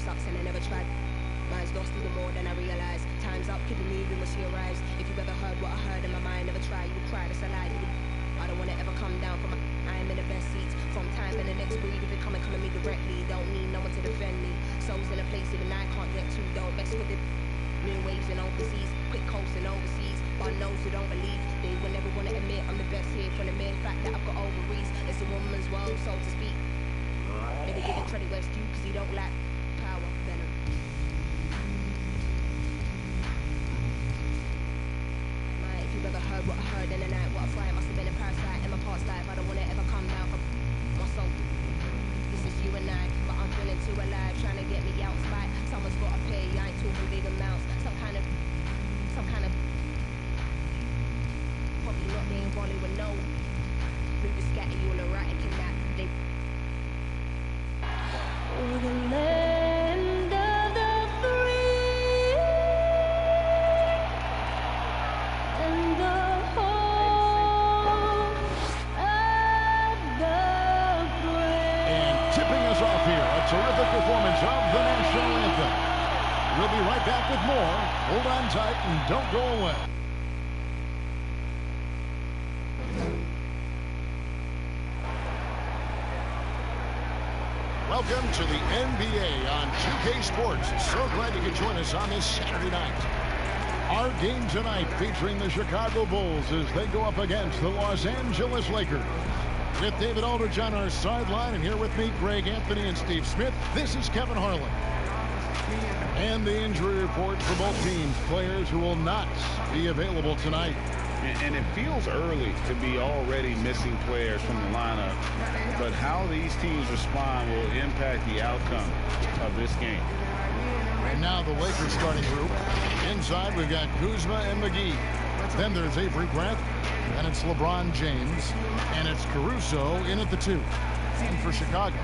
Sucks and I never tried. Mine's lost even more than I realized. Time's up, keep it moving when she arrives. If you ever heard what I heard in my mind, never try. You would cry, that's a lie. I don't wanna ever come down from I am in the best seats. From time in the next breed, if it come at me directly, don't need no one to defend me. Souls in a place even I can't get to. Don't vex for the new waves and overseas, quick coasting overseas. But knows who don't believe they will never wanna admit I'm the best here. From the mere fact that I've got ovaries, it's a woman's world, so to speak. Maybe give it Trey West you, cause he don't lack power, venom. If you've ever heard what I heard in the night, what I find must have been a parasite in my past life. I don't want to ever come down from my soul. This is you and I, but I'm feeling too alive, trying to get me out spite. Someone's got to pay, I ain't talking big amounts. Some kind of, probably not being volley with no. Movie scatter you all erratic in that. They for the land of the free and the home of the brave. And tipping us off here, a terrific performance of the national anthem. We'll be right back with more. Hold on tight and don't go away. Welcome to the NBA on 2K Sports. So glad you could join us on this Saturday night. Our game tonight featuring the Chicago Bulls as they go up against the Los Angeles Lakers. With David Aldridge on our sideline, and here with me, Greg Anthony and Steve Smith, this is Kevin Harlan. And the injury report for both teams, players who will not be available tonight. And it feels early to be already missing players from the lineup, but how these teams respond will impact the outcome of this game. And now the Lakers starting group. Inside, we've got Kuzma and McGee. Then there's Avery Grant, and it's LeBron James, and it's Caruso in at the 2. And for Chicago,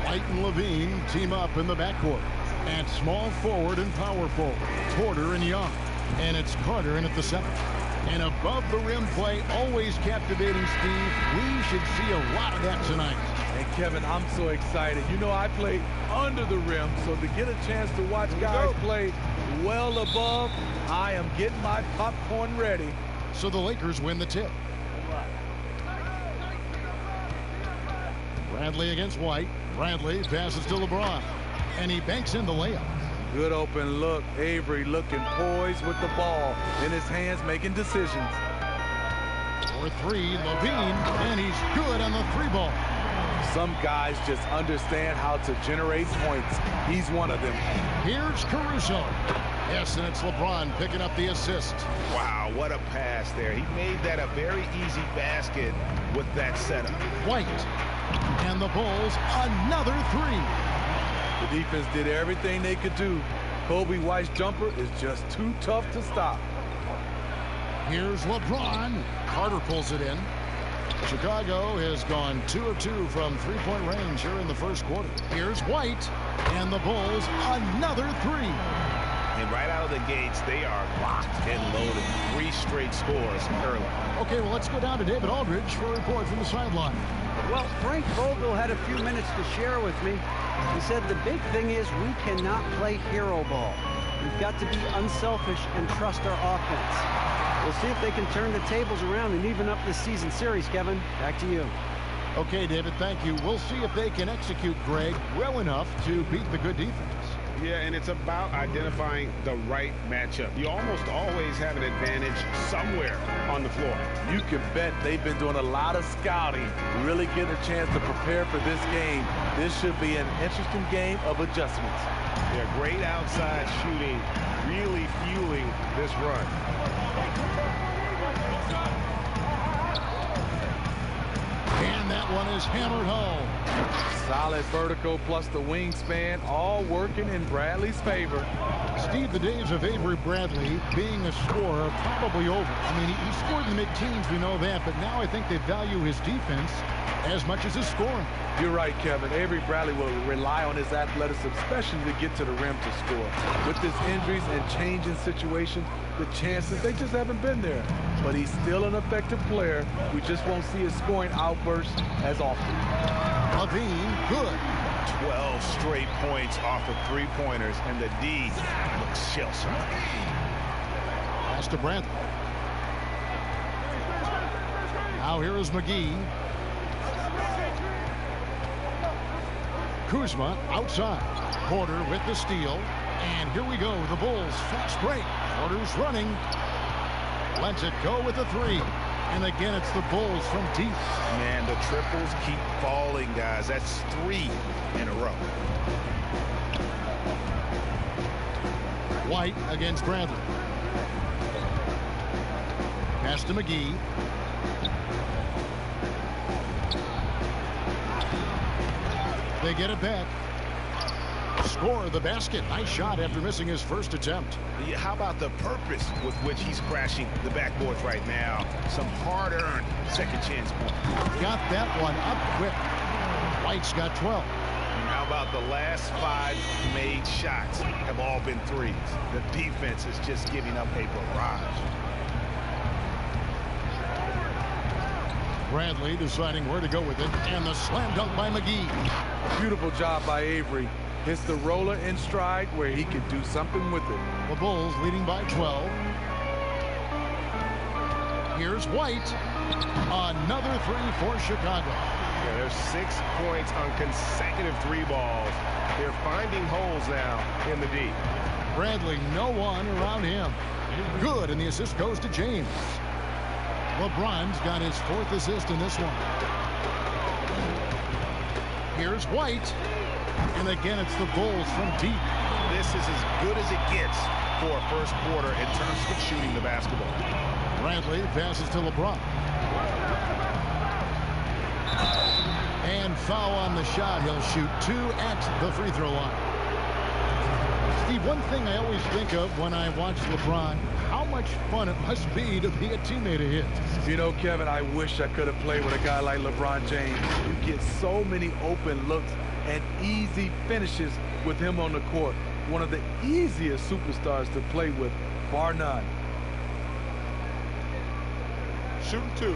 White and Levine team up in the backcourt. And small forward and power forward, Porter and Young. And it's Carter in at the 7. And above the rim play, always captivating, Steve. We should see a lot of that tonight. And Kevin, I'm so excited. You know, I play under the rim, so to get a chance to watch guys play well above, I am getting my popcorn ready. So the Lakers win the tip. Bradley against White. Bradley passes to LeBron. And he banks in the layup. Good open look. Avery looking poised with the ball in his hands, making decisions. For 3, Levine, and he's good on the 3 ball. Some guys just understand how to generate points. He's one of them. Here's Caruso. Yes, and it's LeBron picking up the assist. Wow, what a pass there. He made that a very easy basket with that setup. White. And the Bulls, another 3. The defense did everything they could do. Kobe White's jumper is just too tough to stop. Here's LeBron. Carter pulls it in. Chicago has gone 2 of 2 from three-point range here in the first quarter. Here's White. And the Bulls, another 3. And right out of the gates, they are locked and loaded. 3 straight scores early. Okay, well, let's go down to David Aldridge for a report from the sideline. Well, Frank Vogel had a few minutes to share with me. He said the big thing is we cannot play hero ball. We've got to be unselfish and trust our offense. We'll see if they can turn the tables around and even up this season series, Kevin. Back to you. Okay, David, thank you. We'll see if they can execute, Greg, well enough to beat the good defense. Yeah, and it's about identifying the right matchup. You almost always have an advantage somewhere on the floor. You can bet they've been doing a lot of scouting, really getting a chance to prepare for this game. This should be an interesting game of adjustments. Yeah, great outside shooting, really fueling this run. And that one is hammered home. Solid vertical plus the wingspan, all working in Bradley's favor. Steve, the days of Avery Bradley being a scorer are probably over. I mean, he scored in the mid-teens, we know that, but now I think they value his defense as much as his scoring. You're right, Kevin. Avery Bradley will rely on his athleticism, especially to get to the rim to score. With his injuries and changing situations, the chances, they just haven't been there. But he's still an effective player. We just won't see his scoring outbursts as often. Levine, good. 12 straight points off of three-pointers, and the D looks shell-shocked. Pass to Brandt. Now here is McGee. Kuzma outside. Porter with the steal. And here we go. The Bulls fast break. Porter's running. Lets it go with the three. And again, it's the Bulls from deep. Man, the triples keep falling, guys. That's 3 in a row. White against Bradley. Pass to McGee. They get it back. Score the basket. Nice shot after missing his first attempt. Yeah, how about the purpose with which he's crashing the backboards right now? Some hard-earned second chance points. Got that one up quick. White's got 12. How about the last 5 made shots have all been threes? The defense is just giving up a barrage. Bradley deciding where to go with it. And the slam dunk by McGee. Beautiful job by Avery. Hits the roller in stride where he can do something with it. The Bulls leading by 12. Here's White. Another three for Chicago. Yeah, there's 6 points on consecutive 3 balls. They're finding holes now in the D. Bradley, no one around him. Good, and the assist goes to James. LeBron's got his 4th assist in this one. Here's White. And again, it's the Bulls from deep. This is as good as it gets for a first quarter in terms of shooting the basketball. Bradley passes to LeBron. And foul on the shot. He'll shoot 2 at the free throw line. Steve, one thing I always think of when I watch LeBron, how much fun it must be to be a teammate of his. You know, Kevin, I wish I could have played with a guy like LeBron James. You get so many open looks and easy finishes with him on the court. One of the easiest superstars to play with, bar none. Shooting 2.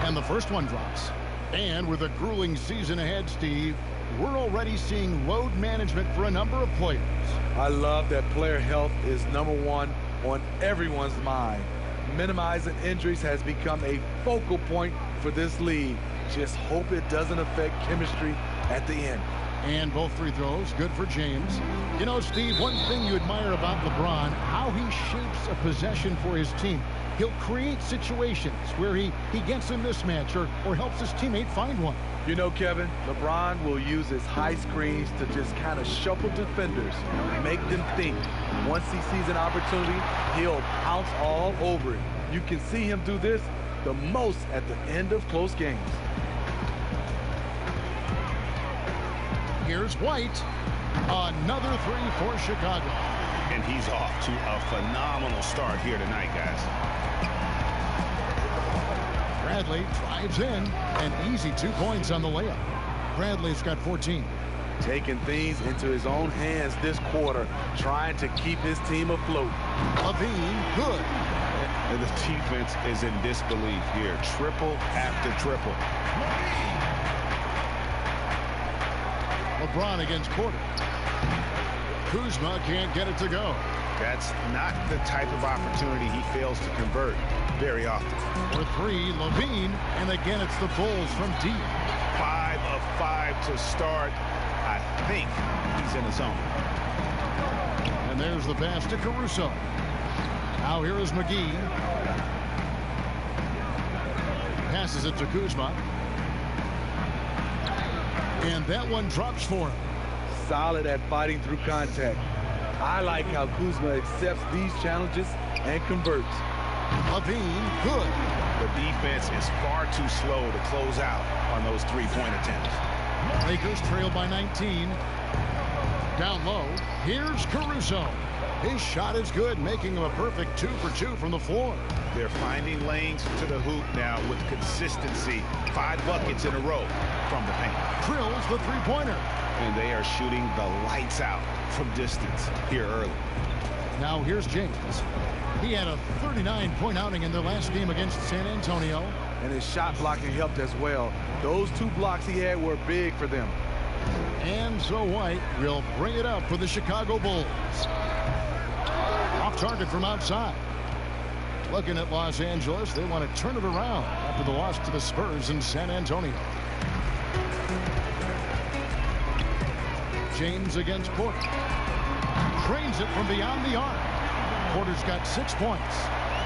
And the first one drops. And with a grueling season ahead, Steve, we're already seeing load management for a number of players. I love that player health is #1 on everyone's mind. Minimizing injuries has become a focal point for this league. Just hope it doesn't affect chemistry at the end. And both free throws, good for James. You know, Steve, one thing you admire about LeBron, how he shapes a possession for his team. He'll create situations where he gets a mismatch or helps his teammate find one. You know, Kevin, LeBron will use his high screens to just kind of shuffle defenders, make them think. Once he sees an opportunity, he'll pounce all over it. You can see him do this the most at the end of close games. Here's White. Another three for Chicago. And he's off to a phenomenal start here tonight, guys. Bradley drives in. An easy 2 points on the layup. Bradley's got 14. Taking things into his own hands this quarter, trying to keep his team afloat. Levine, good. And the defense is in disbelief here. Triple after triple. LeBron against Porter. Kuzma can't get it to go. That's not the type of opportunity he fails to convert very often. For three, Levine, and again it's the Bulls from deep. 5 of 5 to start. I think he's in the zone. And there's the pass to Caruso. Now here is McGee. Passes it to Kuzma. And that one drops for him. Solid at fighting through contact. I like how Kuzma accepts these challenges and converts. Levine, good. The defense is far too slow to close out on those three-point attempts. Lakers trail by 19. Down low, here's Caruso. His shot is good, making him a perfect 2 for 2 from the floor. They're finding lanes to the hoop now with consistency. 5 buckets in a row from the paint. Drills the three-pointer. And they are shooting the lights out from distance here early. Now here's James. He had a 39-point outing in their last game against San Antonio. And his shot blocking helped as well. Those 2 blocks he had were big for them. And so White will bring it up for the Chicago Bulls. Off target from outside. Looking at Los Angeles, they want to turn it around after the loss to the Spurs in San Antonio. James against Porter. Trains it from beyond the arc. Porter's got 6 points.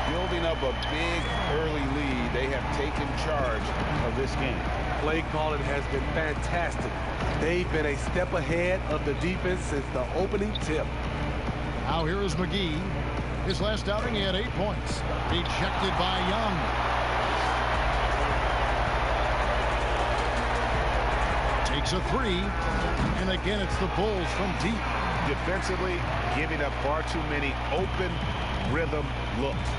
Building up a big early lead, they have taken charge of this game. Play calling has been fantastic. They've been a step ahead of the defense since the opening tip. Now here is McGee. His last outing, he had 8 points. Rejected by Young. Takes a 3. And again, it's the Bulls from deep. Defensively, giving up far too many open rhythm looks.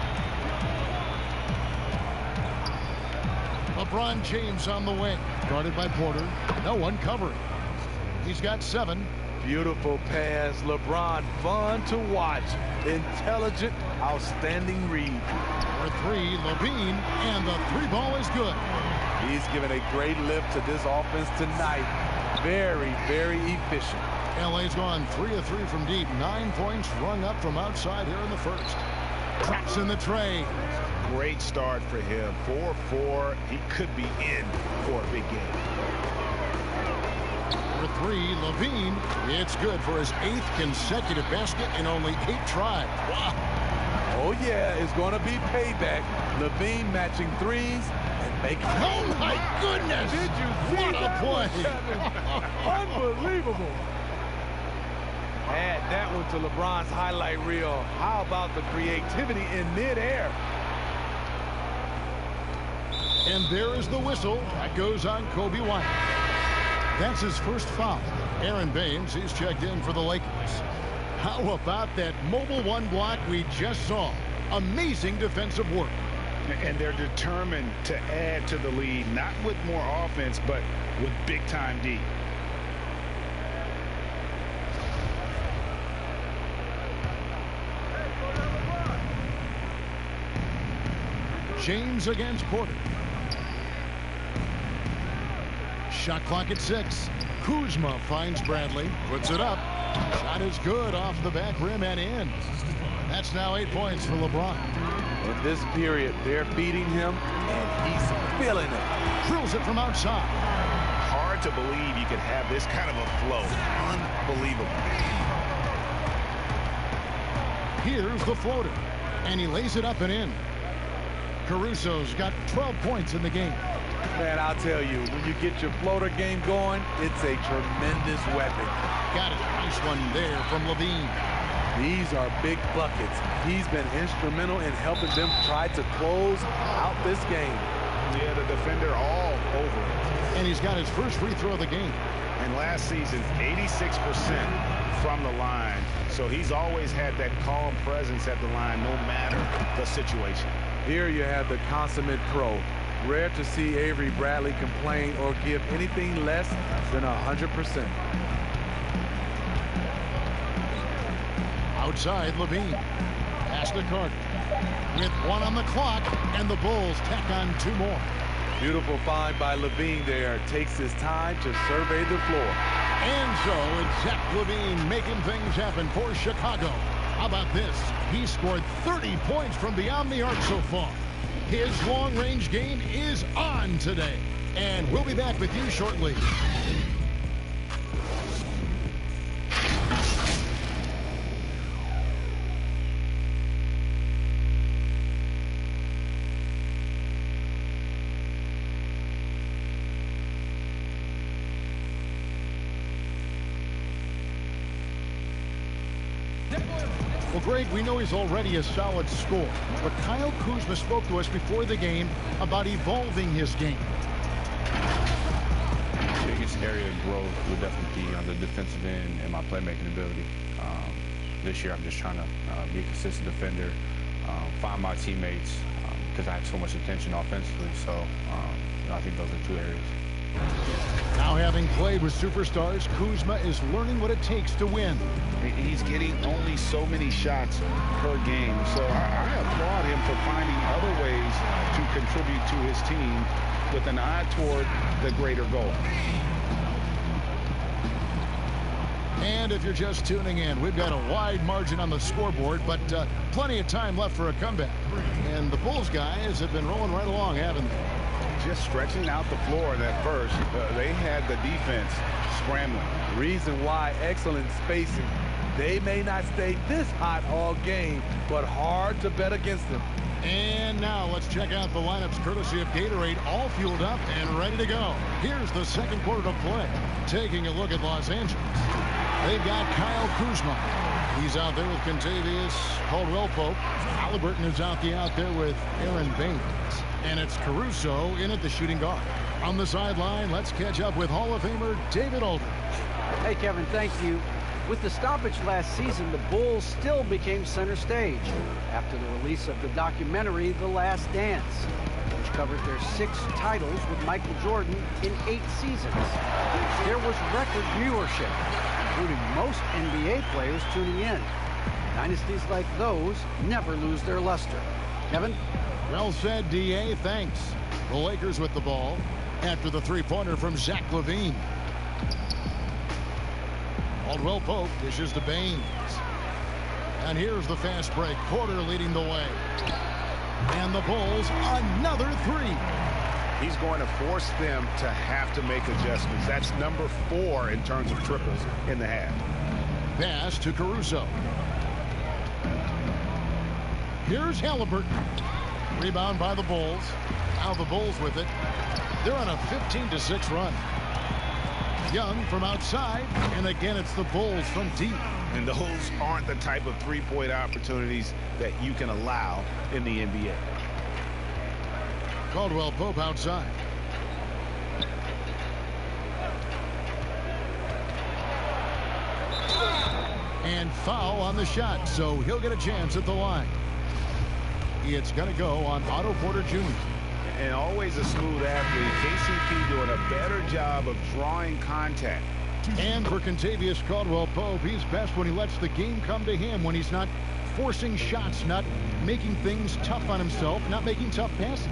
LeBron James on the wing. Guarded by Porter. No one covering. He's got 7. Beautiful pass. LeBron, fun to watch. Intelligent, outstanding read. For 3, Levine, and the 3-ball is good. He's given a great lift to this offense tonight. Very, very efficient. LA's gone 3 of 3 from deep. 9 points rung up from outside here in the first. Traps in the tray. Great start for him. 4-4. He could be in for a big game. For 3, Levine. It's good for his 8th consecutive basket in only 8 tries. Wow. Oh, yeah, it's going to be payback. Levine matching threes and making... Oh, my goodness. Did you see what that? A play. Unbelievable. Add that one to LeBron's highlight reel. How about the creativity in midair? And there is the whistle. That goes on Kobe White. That's his first foul. Aaron Baines, he's checked in for the Lakers. How about that mobile 1 block we just saw? Amazing defensive work. And they're determined to add to the lead, not with more offense, but with big-time D. James against Porter. Shot clock at 6. Kuzma finds Bradley. Puts it up. Shot is good off the back rim and in. That's now 8 points for LeBron. In this period, they're beating him, and he's feeling it. Drills it from outside. Hard to believe you could have this kind of a flow. Unbelievable. Here's the floater. And he lays it up and in. Caruso's got 12 points in the game. Man, I'll tell you, when you get your floater game going, it's a tremendous weapon. Got it. Nice one there from Levine. These are big buckets. He's been instrumental in helping them try to close out this game. Yeah, the defender all over it. And he's got his first free throw of the game. And last season, 86% from the line. So he's always had that calm presence at the line, no matter the situation. Here you have the consummate pro. Rare to see Avery Bradley complain or give anything less than 100%. Outside, Levine. Pass to Carter. With 1 on the clock, and the Bulls tack on 2 more. Beautiful find by Levine there. Takes his time to survey the floor. And so it's Zach Levine making things happen for Chicago. How about this? He scored 30 points from beyond the arc so far. His long-range game is on today. And we'll be back with you shortly. Well, Greg, we know he's already a solid scorer, but Kyle Kuzma spoke to us before the game about evolving his game. Biggest area of growth would definitely be on the defensive end and my playmaking ability. This year, I'm just trying to be a consistent defender, find my teammates, because I have so much attention offensively. So I think those are two areas. Now, having played with superstars, Kuzma is learning what it takes to win. He's getting only so many shots per game, so I applaud him for finding other ways to contribute to his team with an eye toward the greater goal. And if you're just tuning in, we've got a wide margin on the scoreboard, but plenty of time left for a comeback. And the Bulls guys have been rolling right along, haven't they? Just stretching out the floor in that first, they had the defense scrambling. Reason why, excellent spacing. They may not stay this hot all game, but hard to bet against them. And now let's check out the lineups courtesy of Gatorade, all fueled up and ready to go. Here's the second quarter to play. Taking a look at Los Angeles. They've got Kyle Kuzma. He's out there with Contavious Caldwell-Pope. Halliburton is out there with Aaron Baines. And it's Caruso in at the shooting guard. On the sideline, let's catch up with Hall of Famer David Aldridge. Hey, Kevin, thank you. With the stoppage last season, the Bulls still became center stage after the release of the documentary The Last Dance, which covered their 6 titles with Michael Jordan in 8 seasons. There was record viewership, including most NBA players tuning in. Dynasties like those never lose their luster. Kevin? Well said, D.A. Thanks. The Lakers with the ball after the three-pointer from Zach LaVine. Caldwell-Pope dishes to Baines. And here's the fast break. Porter leading the way. And the Bulls, another 3. He's going to force them to have to make adjustments. That's number 4 in terms of triples in the half. Pass to Caruso. Here's Halliburton. Rebound by the Bulls. Now the Bulls with it. They're on a 15-6 run. Young from outside, and again it's the Bulls from deep. And those aren't the type of three-point opportunities that you can allow in the NBA. Caldwell-Pope outside. And foul on the shot, so he'll get a chance at the line. It's going to go on Otto Porter Jr. And always a smooth athlete. KCP doing a better job of drawing contact. And for Contavious Caldwell-Pope, he's best when he lets the game come to him, when he's not forcing shots, not making things tough on himself, not making tough passes.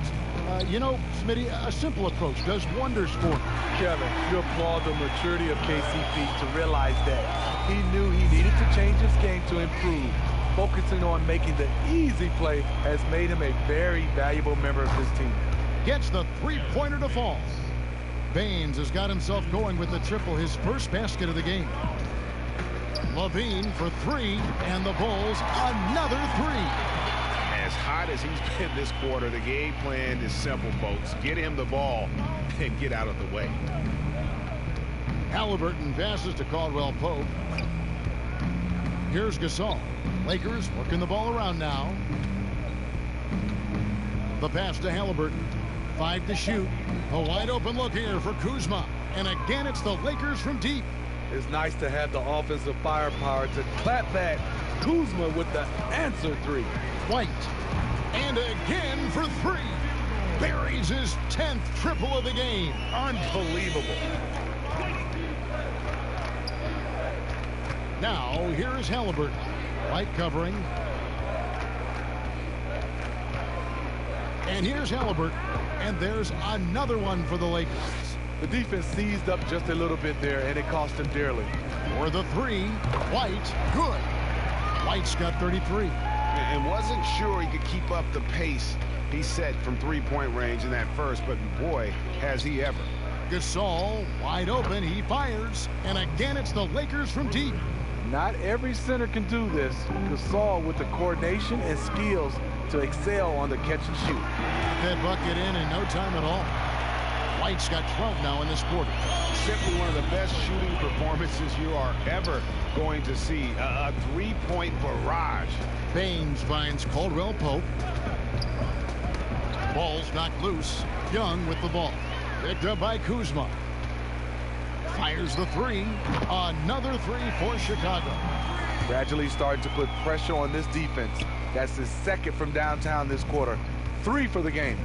You know, Smitty, a simple approach does wonders for him. Kevin, you applaud the maturity of KCP to realize that he knew he needed to change his game to improve. Focusing on making the easy play has made him a very valuable member of this team. Gets the three-pointer to fall. Baines has got himself going with the triple, his first basket of the game. LaVine for 3, and the Bulls another 3. As hot as he's been this quarter, the game plan is simple, folks. Get him the ball and get out of the way. Halliburton passes to Caldwell-Pope. Here's Gasol. Lakers working the ball around now. The pass to Halliburton. 5 to shoot. A wide open look here for Kuzma. And again, it's the Lakers from deep. It's nice to have the offensive firepower to clap back. Kuzma with the answer 3. White. And again for 3. Buries his 10th triple of the game. Unbelievable. Now, here's Halliburton. White covering. And here's Halliburton. And there's another one for the Lakers. The defense seized up just a little bit there, and it cost him dearly. For the 3, White, good. White's got 33. And wasn't sure he could keep up the pace he set from three-point range in that first, but boy, has he ever. Gasol, wide open, he fires. And again, it's the Lakers from deep. Not every center can do this. Gasol with the coordination and skills to excel on the catch and shoot. Got that bucket in no time at all. White's got 12 now in this quarter. Simply one of the best shooting performances you are ever going to see. A three-point barrage. Baines finds Caldwell Pope. Ball's knocked loose. Young with the ball. Picked up by Kuzma. Fires the three. Another three for Chicago. Gradually starting to put pressure on this defense. That's his second from downtown this quarter. 3 for the game.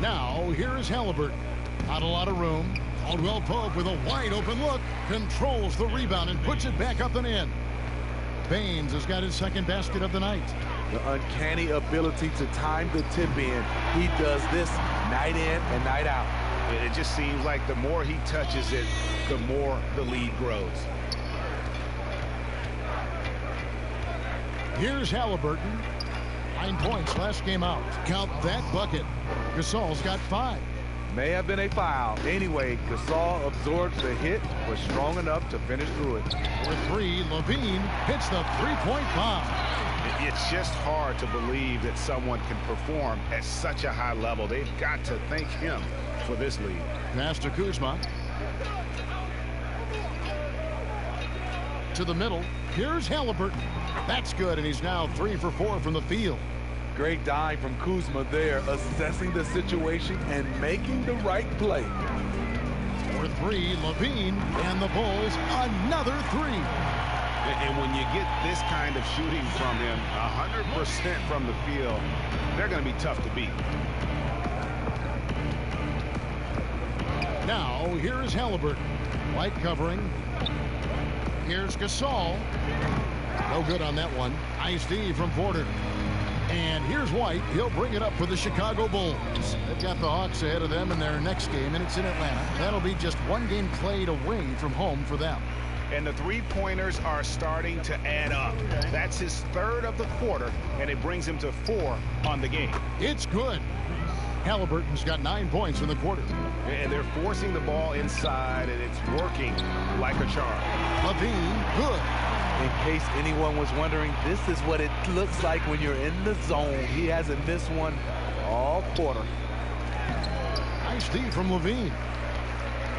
Now, here's Halliburton. Not a lot of room. Caldwell Pope with a wide open look. Controls the rebound and puts it back up and in. Baines has got his second basket of the night. The uncanny ability to time the tip in. He does this night in and night out. It just seems like the more he touches it, the more the lead grows. Here's Halliburton. 9 points last game out. Count that bucket. Gasol's got 5. May have been a foul. Anyway, Gasol absorbs the hit, was strong enough to finish through it. For 3, Levine hits the three-point bomb. It's just hard to believe that someone can perform at such a high level. They've got to thank him for this lead. Pass to Kuzma. To the middle. Here's Halliburton. That's good, and he's now 3 for 4 from the field. Great dive from Kuzma there, assessing the situation and making the right play. For 3, Levine, and the Bulls another 3. And when you get this kind of shooting from him, 100% from the field, they're going to be tough to beat. Now, here's Halliburton. White covering. Here's Gasol. No good on that one. Nice D from Porter. And here's White. He'll bring it up for the Chicago Bulls. They've got the Hawks ahead of them in their next game, and it's in Atlanta. That'll be just one game played away from home for them. And the three-pointers are starting to add up. That's his 3rd of the quarter, and it brings him to 4 on the game. It's good. Halliburton's got 9 points in the quarter. And they're forcing the ball inside, and it's working like a charm. Levine, good. In case anyone was wondering, this is what it looks like when you're in the zone. He hasn't missed one all quarter. Nice D from Levine.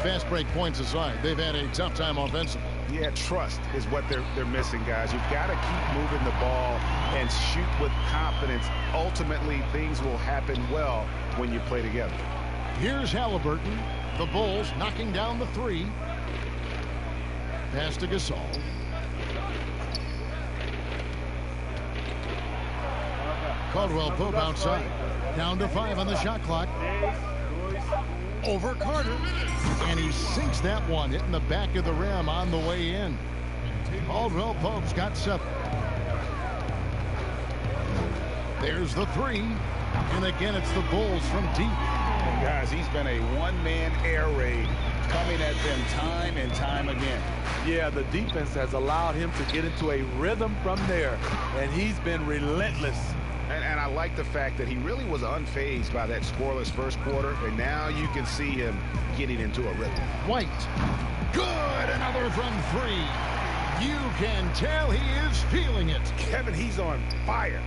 Fast break points aside, they've had a tough time offensively. Yeah, trust is what they're missing, guys. You've got to keep moving the ball and shoot with confidence. Ultimately, things will happen well when you play together. Here's Halliburton. The Bulls knocking down the 3. Pass to Gasol. Caldwell Pope outside. Down to 5 on the shot clock. Over Carter. And he sinks that one, hitting the back of the rim on the way in. Caldwell Pope's got 7. There's the 3. And again, it's the Bulls from deep. Guys, he's been a one-man air raid coming at them time and time again. Yeah, the defense has allowed him to get into a rhythm from there, and he's been relentless. And I like the fact that he really was unfazed by that scoreless first quarter, and now you can see him getting into a rhythm. White. Good. Another from 3. You can tell he is feeling it. Kevin, he's on fire.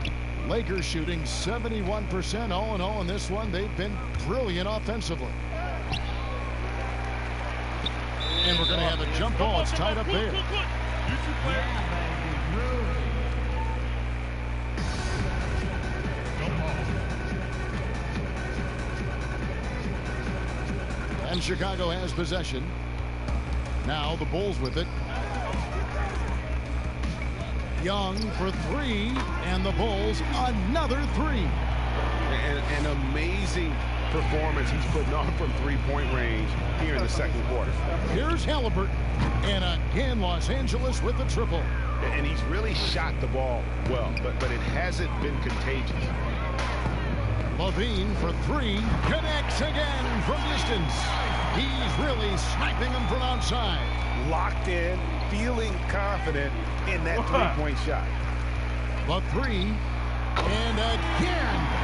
Lakers shooting 71% all in all in this one. They've been brilliant offensively. And we're going to have a jump ball. It's tied up there. And Chicago has possession. Now the Bulls with it. Young for 3, and the Bulls another 3. An amazing performance he's putting on from three-point range here in the second quarter. Here's Halliburton, and again Los Angeles with the triple. And he's really shot the ball well, but it hasn't been contagious. Levine for 3, connects again from distance. He's really sniping them from outside. Locked in, feeling confident in that three-point shot. The 3, and again.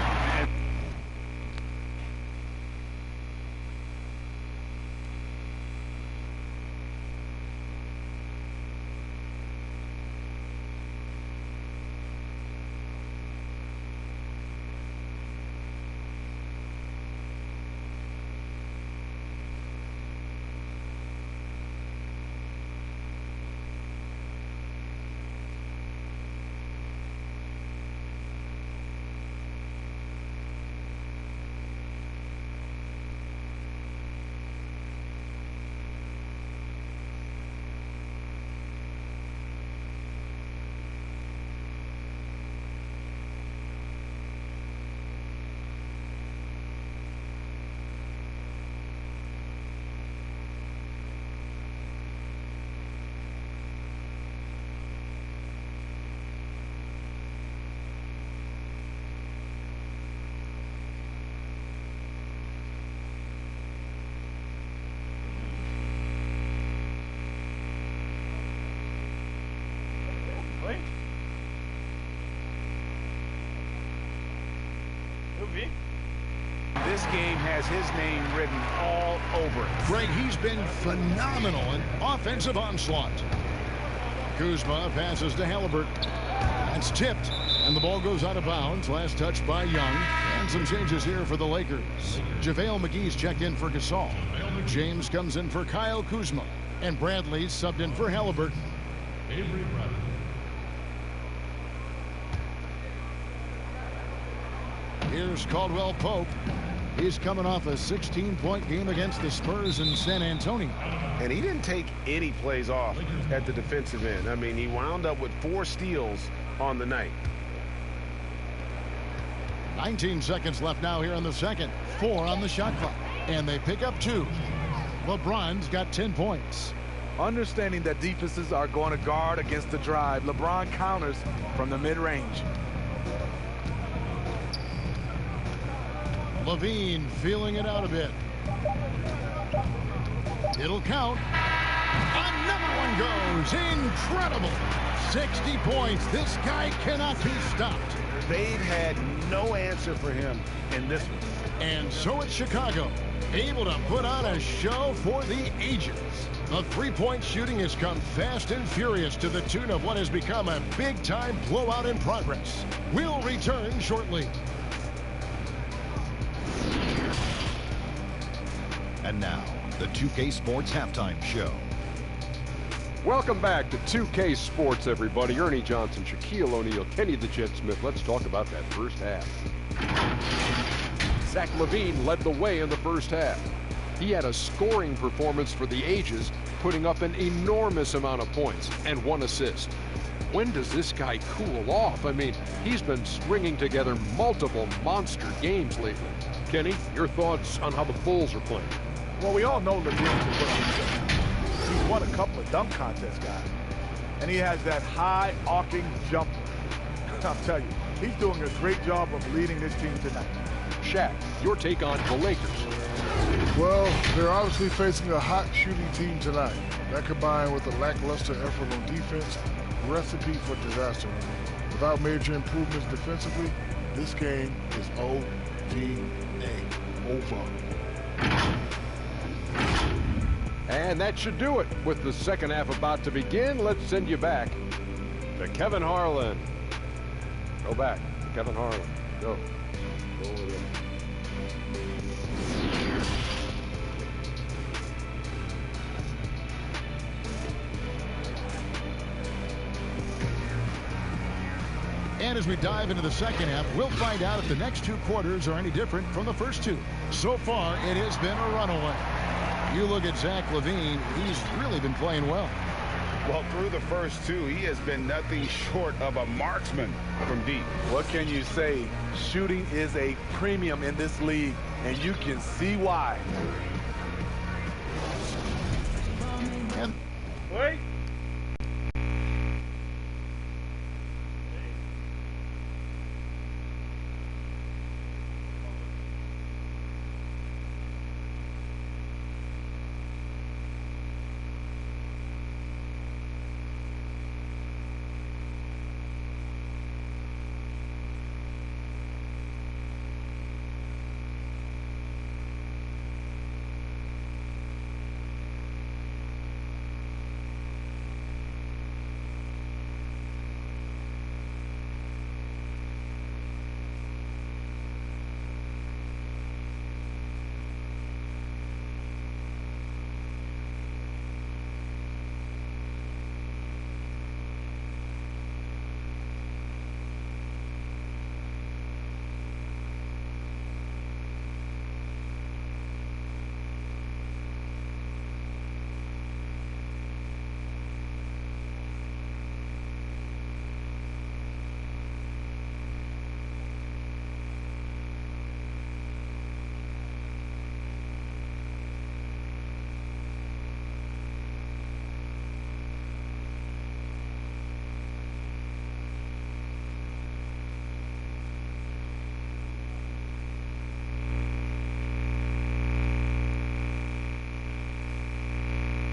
has his name written all over it. Greg, he's been phenomenal in offensive onslaught. Kuzma passes to Halliburton. That's tipped, and the ball goes out of bounds. Last touch by Young. And some changes here for the Lakers. JaVale McGee's checked in for Gasol. James comes in for Kyle Kuzma. And Bradley's subbed in for Halliburton. Here's Caldwell Pope. He's coming off a 16-point game against the Spurs in San Antonio. And he didn't take any plays off at the defensive end. I mean, he wound up with 4 steals on the night. 19 seconds left now here in the second. 4 on the shot clock. And they pick up 2. LeBron's got 10 points. Understanding that defenses are going to guard against the drive, LeBron counters from the mid-range. Levine feeling it out a bit. It'll count. Another one goes. Incredible. 60 points. This guy cannot be stopped. They've had no answer for him in this one. And so it's Chicago, able to put on a show for the ages. The three-point shooting has come fast and furious to the tune of what has become a big-time blowout in progress. We'll return shortly. And now, the 2K Sports Halftime Show. Welcome back to 2K Sports, everybody. Ernie Johnson, Shaquille O'Neal, Kenny the Jet Smith. Let's talk about that first half. Zach LaVine led the way in the first half. He had a scoring performance for the ages, putting up an enormous amount of points and 1 assist. When does this guy cool off? I mean, he's been stringing together multiple monster games lately. Kenny, your thoughts on how the Bulls are playing? Well, we all know LaVine can put on show. He's won a couple of dunk contests, guys. And he has that high arcing jumper. I'll tell you, he's doing a great job of leading this team tonight. Shaq, your take on the Lakers. Well, they're obviously facing a hot shooting team tonight. That combined with a lackluster effort on defense, recipe for disaster. Without major improvements defensively, this game is OVA, over. And that should do it. With the second half about to begin, let's send you back to Kevin Harlan. Go back, Kevin Harlan. Go. Go over there. And as we dive into the second half, we'll find out if the next 2 quarters are any different from the first 2. So far, it has been a runaway. You look at Zach LaVine, he's really been playing well. Well, through the first 2, he has been nothing short of a marksman from deep. What can you say? Shooting is a premium in this league, and you can see why. And Wait.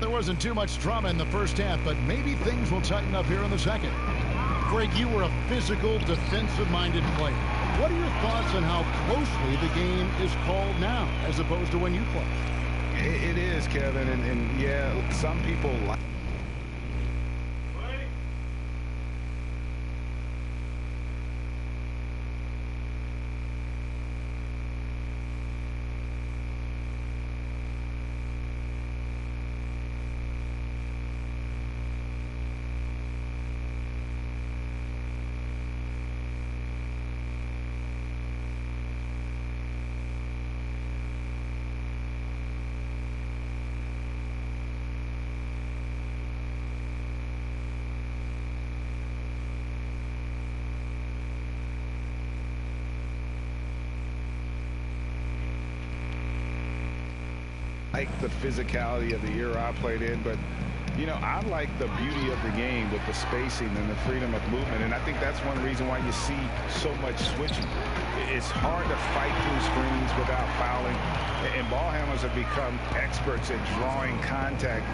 there wasn't too much drama in the first half, but maybe things will tighten up here in the second. Greg, you were a physical, defensive-minded player. What are your thoughts on how closely the game is called now as opposed to when you played? It is, Kevin, and yeah, some people like. Like the physicality of the era I played in, but you know, I like the beauty of the game with the spacing and the freedom of movement, and I think that's one reason why you see so much switching. It's hard to fight through screens without fouling, and ball handlers have become experts at drawing contact,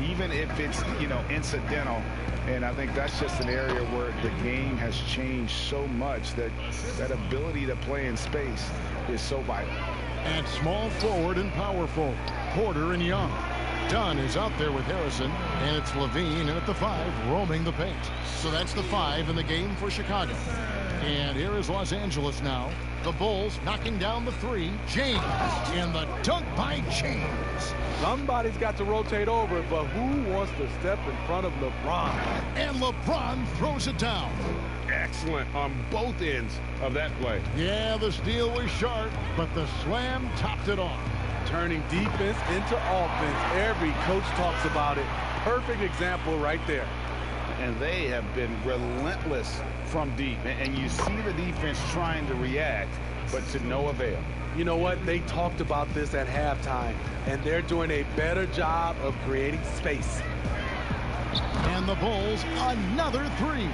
even if it's, you know, incidental. And I think that's just an area where the game has changed so much that that ability to play in space is so vital. At small forward and power forward, Porter and Young. Dunn is out there with Harrison, and it's Levine in at the 5, roaming the paint. So that's the 5 in the game for Chicago. And here is Los Angeles now. The Bulls knocking down the 3. James, and the dunk by James. Somebody's got to rotate over, but who wants to step in front of LeBron? And LeBron throws it down. Excellent on both ends of that play. Yeah, the steal was sharp, but the slam topped it off. Turning defense into offense. Every coach talks about it. Perfect example right there. And they have been relentless from deep. And you see the defense trying to react, but to no avail. You know what? They talked about this at halftime, and they're doing a better job of creating space. And the Bulls, another 3.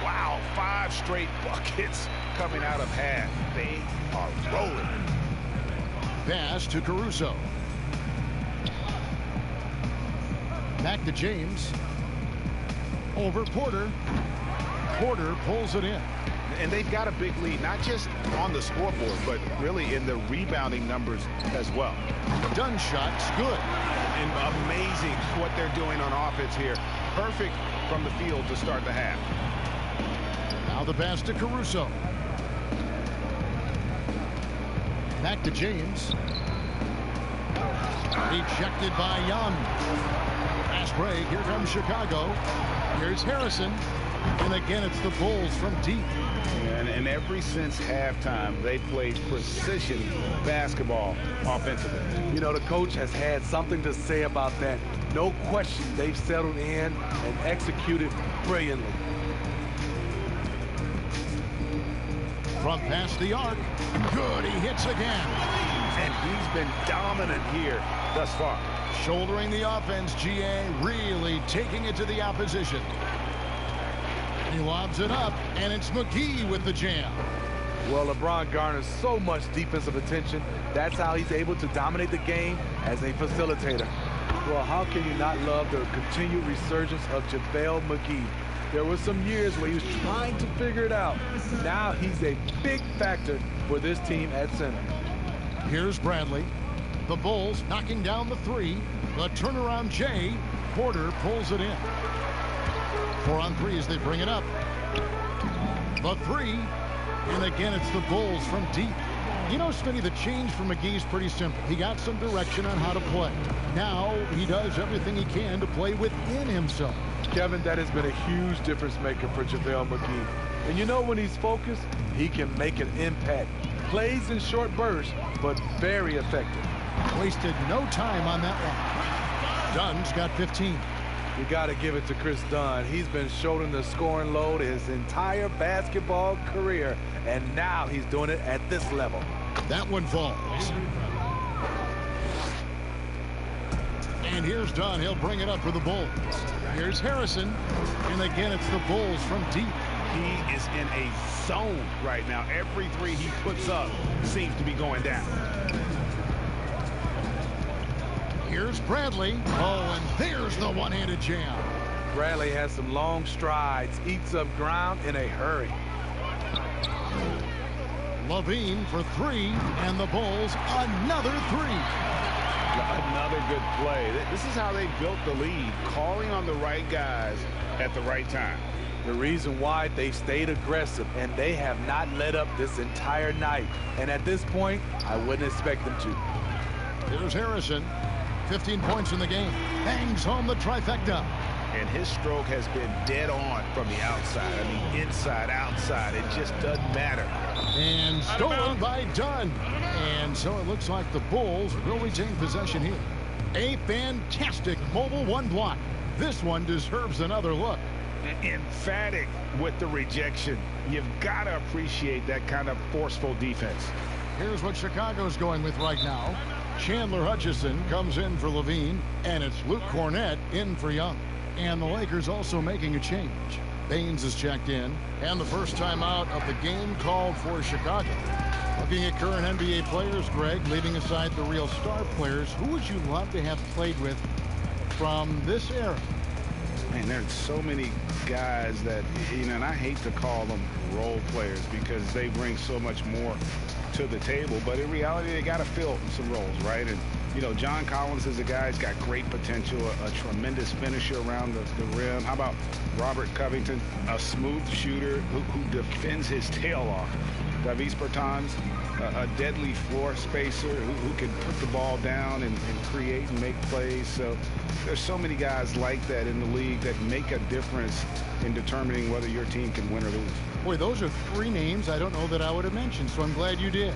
Wow, 5 straight buckets coming out of half. They are rolling. Pass to Caruso. Back to James. Over Porter. Porter pulls it in. And they've got a big lead, not just on the scoreboard, but really in the rebounding numbers as well. Dunn shot's good. And amazing what they're doing on offense here. Perfect from the field to start the half. Now the pass to Caruso. Back to James. Ejected by Young. Fast break. Here comes Chicago. Here's Harrison. And again, it's the Bulls from deep. And ever since halftime, they played precision basketball offensively. You know, the coach has had something to say about that. No question, they've settled in and executed brilliantly. From past the arc. Good, he hits again. And he's been dominant here thus far. Shouldering the offense, GA really taking it to the opposition. He lobs it up, and it's McGee with the jam. Well, LeBron garners so much defensive attention. That's how he's able to dominate the game as a facilitator. Well, how can you not love the continued resurgence of JaVale McGee? There were some years where he was trying to figure it out. Now he's a big factor for this team at center. Here's Bradley. The Bulls knocking down the 3. The turnaround Jay. Porter pulls it in. 4 on 3 as they bring it up. The 3. And again, it's the Bulls from deep. You know, Smitty, the change for McGee is pretty simple. He got some direction on how to play. Now he does everything he can to play within himself. Kevin, that has been a huge difference maker for JaVale McGee. And you know, when he's focused, he can make an impact. Plays in short bursts, but very effective. Wasted no time on that one. Dunn's got 15. You got to give it to Chris Dunn. He's been shouldering the scoring load his entire basketball career, and now he's doing it at this level. That one falls. And here's Dunn. He'll bring it up for the Bulls. Here's Harrison. And again, it's the Bulls from deep. He is in a zone right now. Every 3 he puts up seems to be going down. Here's Bradley. Oh, and there's the one-handed jam. Bradley has some long strides, eats up ground in a hurry. Levine for three, and the Bulls another three. Another good play. This is how they built the lead, calling on the right guys at the right time. The reason why they stayed aggressive, and they have not let up this entire night. And at this point, I wouldn't expect them to. Here's Harrison, 15 points in the game, bangs home the trifecta. And his stroke has been dead on from the outside. I mean, inside, outside, it just doesn't matter. And stolen by Dunn. And so it looks like the Bulls will retain possession here. A fantastic mobile one block. This one deserves another look. Emphatic with the rejection. You've got to appreciate that kind of forceful defense. Here's what Chicago's going with right now. Chandler Hutchison comes in for Levine, and it's Luke Cornett in for Young. And the Lakers also making a change. Baines is checked in, and the first time out of the game called for Chicago. Looking at current NBA players, Greg, leaving aside the real star players, who would you love to have played with from this era? Man, there's so many guys that, you know, and I hate to call them role players because they bring so much more to the table, but in reality, they got to fill some roles, right? And, you know, John Collins is a guy who's got great potential, a tremendous finisher around the rim. How about Robert Covington, a smooth shooter who defends his tail off? Davis Bertans, a deadly floor spacer who can put the ball down and create and make plays. So there's so many guys like that in the league that make a difference in determining whether your team can win or lose. Boy, those are three names I don't know that I would have mentioned, so I'm glad you did.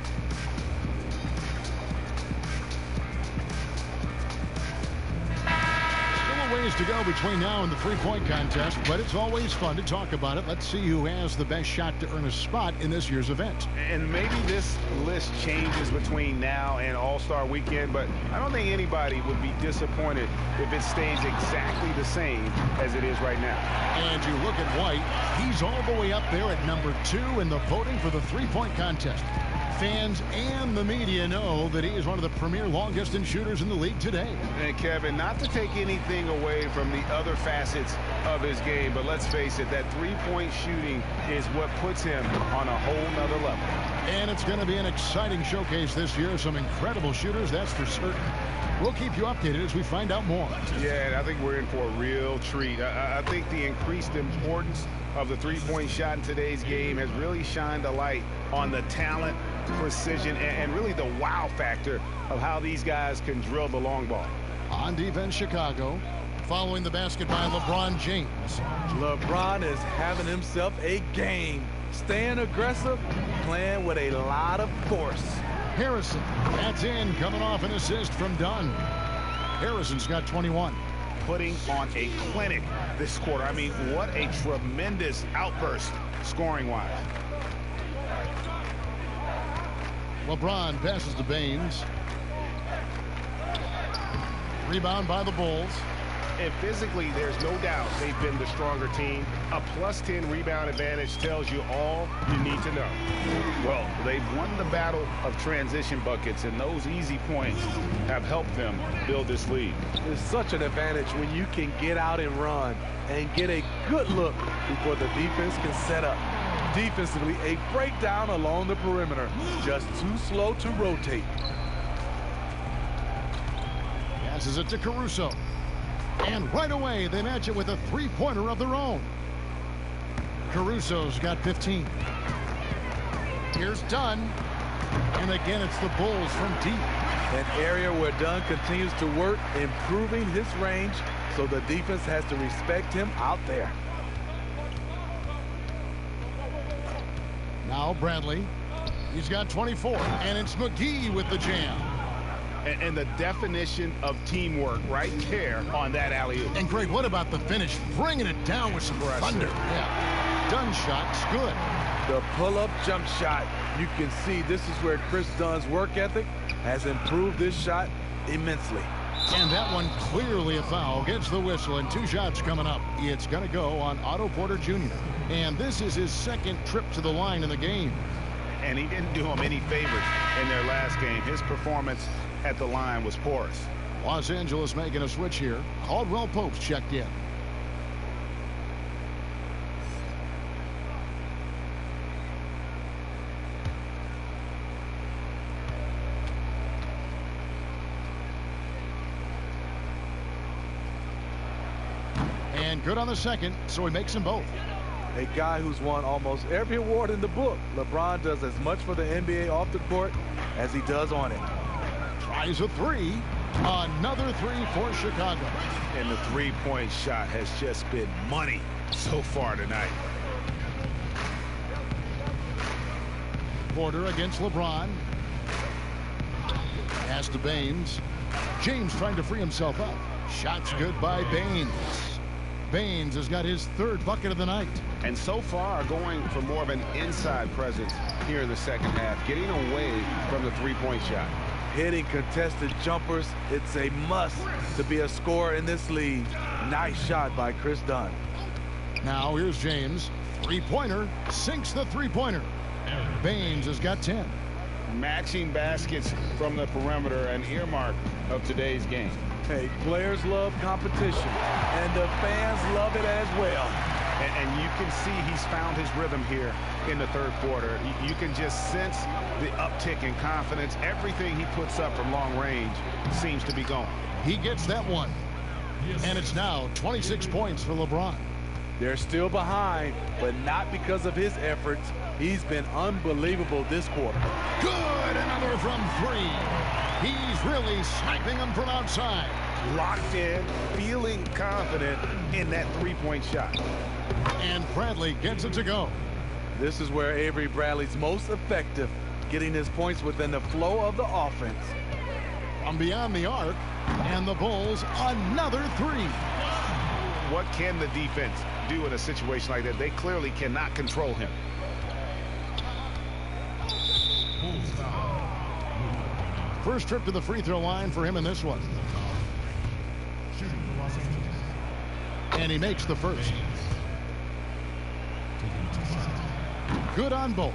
Ways to go between now and the three-point contest, but it's always fun to talk about it. Let's see who has the best shot to earn a spot in this year's event. And maybe this list changes between now and All-Star Weekend, but I don't think anybody would be disappointed if it stays exactly the same as it is right now. And you look at White, he's all the way up there at number 2 in the voting for the three-point contest. Fans and the media know that he is one of the premier long-distance shooters in the league today. And Kevin, not to take anything away from the other facets of his game, but let's face it, that three-point shooting is what puts him on a whole nother level. And it's going to be an exciting showcase this year. Some incredible shooters, that's for certain. We'll keep you updated as we find out more. Yeah, and I think we're in for a real treat. I think the increased importance of the three-point shot in today's game has really shined a light on the talent, precision, and really the wow factor of how these guys can drill the long ball. On defense, Chicago, following the basket by LeBron James. LeBron is having himself a game. Staying aggressive, playing with a lot of force. Harrison, that's in, coming off an assist from Dunn. Harrison's got 21. Putting on a clinic this quarter. I mean, what a tremendous outburst scoring-wise. LeBron passes to Baines. Rebound by the Bulls. And physically, there's no doubt they've been the stronger team. A +10 rebound advantage tells you all you need to know. Well, they've won the battle of transition buckets, and those easy points have helped them build this lead. It's such an advantage when you can get out and run and get a good look before the defense can set up. Defensively, a breakdown along the perimeter. Just too slow to rotate. Passes it to Caruso. And right away, they match it with a three-pointer of their own. Caruso's got 15. Here's Dunn. And again, it's the Bulls from deep. An area where Dunn continues to work, improving his range, so the defense has to respect him out there. Now Bradley. He's got 24. And it's McGee with the jam. And the definition of teamwork right there on that alley-oop. And Greg, what about the finish? Bringing it down with some thunder. Yeah. Dunn shot's good. The pull-up jump shot. You can see this is where Chris Dunn's work ethic has improved this shot immensely. And that one clearly a foul. Gets the whistle, and 2 shots coming up. It's going to go on Otto Porter Jr. And this is his second trip to the line in the game. And he didn't do him any favors in their last game. His performance at the line was porous. Los Angeles making a switch here. Caldwell Pope's checked in. And good on the second, so he makes them both. A guy who's won almost every award in the book. LeBron does as much for the NBA off the court as he does on it. Tries a three. Another three for Chicago. And the three-point shot has just been money so far tonight. Porter against LeBron. Pass to Baines. James trying to free himself up. Shot's good by Baines. Baines has got his third bucket of the night. And so far going for more of an inside presence here in the second half, getting away from the three-point shot. Hitting contested jumpers, it's a must to be a scorer in this league. Nice shot by Chris Dunn. Now here's James. Three-pointer, sinks the three-pointer. Baines has got 10. Matching baskets from the perimeter, an earmark of today's game. Hey, players love competition, and the fans love it as well. And you can see he's found his rhythm here in the third quarter. You can just sense the uptick in confidence. Everything he puts up from long range seems to be going. He gets that one. And it's now 26 points for LeBron. They're still behind, but not because of his efforts. He's been unbelievable this quarter. Good, another from three. He's really sniping them from outside. Locked in, feeling confident in that three-point shot. And Bradley gets it to go. This is where Avery Bradley's most effective, getting his points within the flow of the offense. From beyond the arc, and the Bulls another three. What can the defense do in a situation like that? They clearly cannot control him. First trip to the free throw line for him in this one. And he makes the first. Good on both.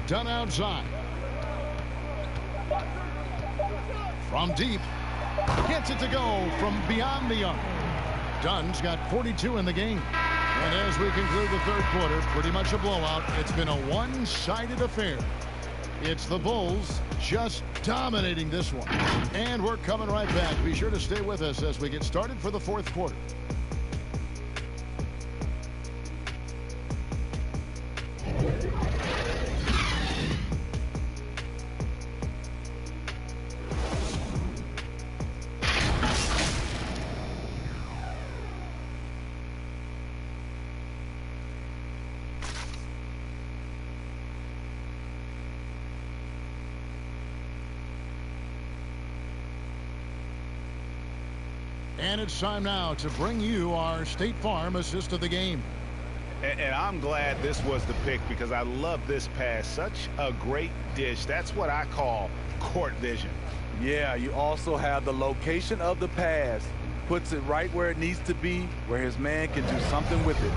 Done outside. From deep. Gets it to go from beyond the arc. Dunn's got 42 in the game. And as we conclude the third quarter, pretty much a blowout. It's been a one-sided affair. It's the Bulls just dominating this one. And we're coming right back. Be sure to stay with us as we get started for the fourth quarter. And it's time now to bring you our State Farm assist of the game. And I'm glad this was the pick because I love this pass. Such a great dish. That's what I call court vision. Yeah, you also have the location of the pass. Puts it right where it needs to be, where his man can do something with it.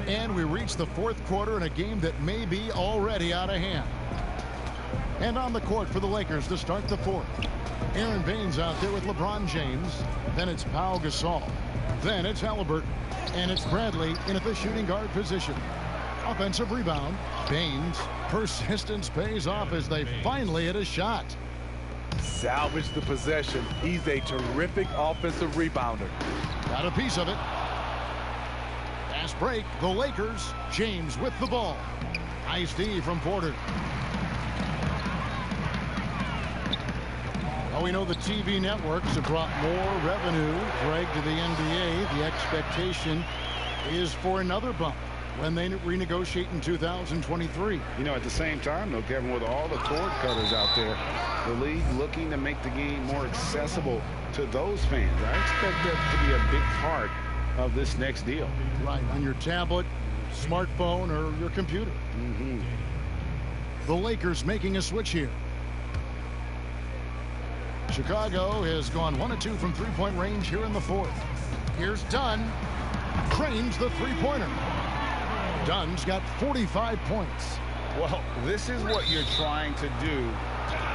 And we reach the fourth quarter in a game that may be already out of hand. And on the court for the Lakers to start the fourth. Aaron Baines out there with LeBron James. Then it's Pau Gasol. Then it's Halliburton. And it's Bradley in at the shooting guard position. Offensive rebound. Baines. Persistence pays off as they finally hit a shot. Salvage the possession. He's a terrific offensive rebounder. Got a piece of it. Fast break. The Lakers. James with the ball. Nice D from Porter. Well, we know the TV networks have brought more revenue, Greg, to the NBA. The expectation is for another bump when they renegotiate in 2023. You know, at the same time, though, Kevin, with all the cord cutters out there, the league looking to make the game more accessible to those fans. I expect that to be a big part of this next deal. Right, on your tablet, smartphone, or your computer. The Lakers making a switch here. Chicago has gone 1 of 2 from three-point range here in the fourth. Here's Dunn. Cranes the three-pointer. Dunn's got 45 points. Well, this is what you're trying to do.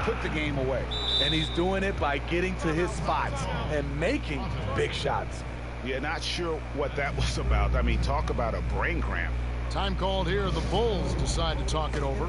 Put the game away. And he's doing it by getting to his spots and making big shots. Yeah, not sure what that was about. I mean, talk about a brain cramp. Time called here. The Bulls decide to talk it over.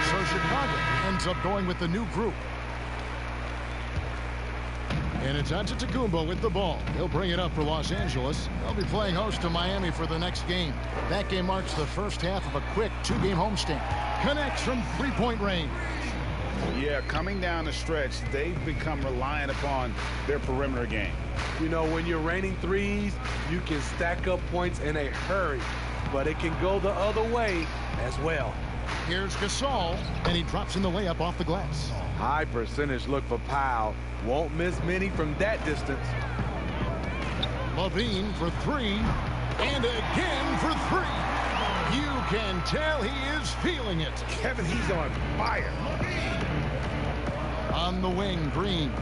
So Chicago ends up going with the new group. And it's Antecedência with the ball. He'll bring it up for Los Angeles. They'll be playing host to Miami for the next game. That game marks the first half of a quick two-game homestand. Connects from three-point range. Yeah, coming down the stretch, they've become reliant upon their perimeter game. You know, when you're raining threes, you can stack up points in a hurry, but it can go the other way as well. Here's Gasol, and he drops in the layup off the glass. High percentage look for Powell. Won't miss many from that distance. Levine for three, and again for three. You can tell he is feeling it. Kevin, he's on fire. On the wing, Green.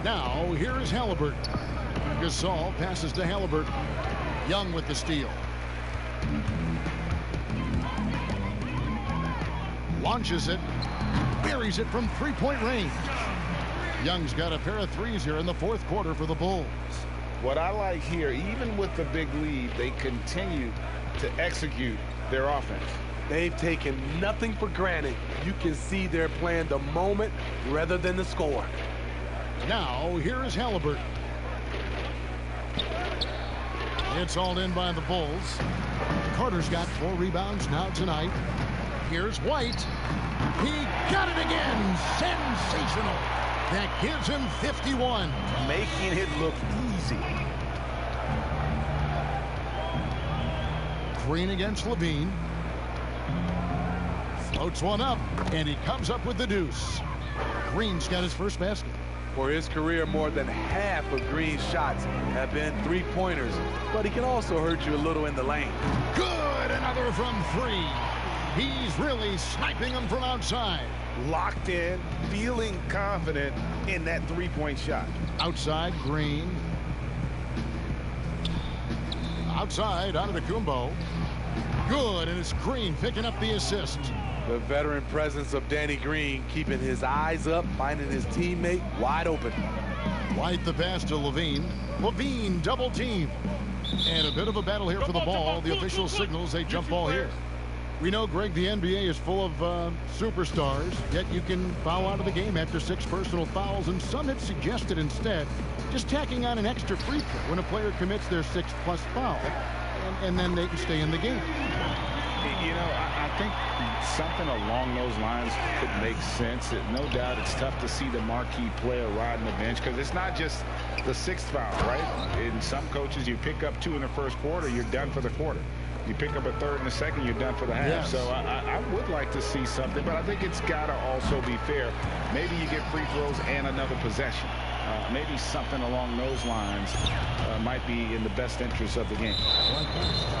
Now, here is Halliburton. Gasol passes to Halliburton. Young with the steal. Launches it. Buries it from three-point range. Young's got a pair of threes here in the fourth quarter for the Bulls. What I like here, even with the big lead, they continue to execute their offense. They've taken nothing for granted. You can see they're playing the moment rather than the score. Now, here is Halliburton. It's hauled in by the Bulls. Carter's got 4 rebounds now tonight. Here's White. He got it again. Sensational. That gives him 51. Making it look easy. Green against Levine. Floats one up, and he comes up with the deuce. Green's got his first basket. For his career, more than half of Green's shots have been three-pointers, but he can also hurt you a little in the lane. Good, another from 3. He's really sniping them from outside. Locked in, feeling confident in that three-point shot. Outside, Green. Outside, Antecedência. Good, and it's Green picking up the assist. The veteran presence of Danny Green keeping his eyes up, finding his teammate wide open. White the pass to Levine. Levine double team. And a bit of a battle here for the ball. The official signals a jump ball here. We know, Greg, the NBA is full of superstars, yet you can foul out of the game after 6 personal fouls, and some have suggested instead just tacking on an extra free throw when a player commits their 6+ foul, and then they can stay in the game. You know, I think something along those lines could make sense. No doubt it's tough to see the marquee player riding the bench because it's not just the 6th foul, right? In some coaches, you pick up 2 in the first quarter, you're done for the quarter. You pick up a 3rd in the second, you're done for the half. Yes. So I would like to see something, but I think it's got to also be fair. Maybe you get free throws and another possession. Maybe something along those lines might be in the best interest of the game.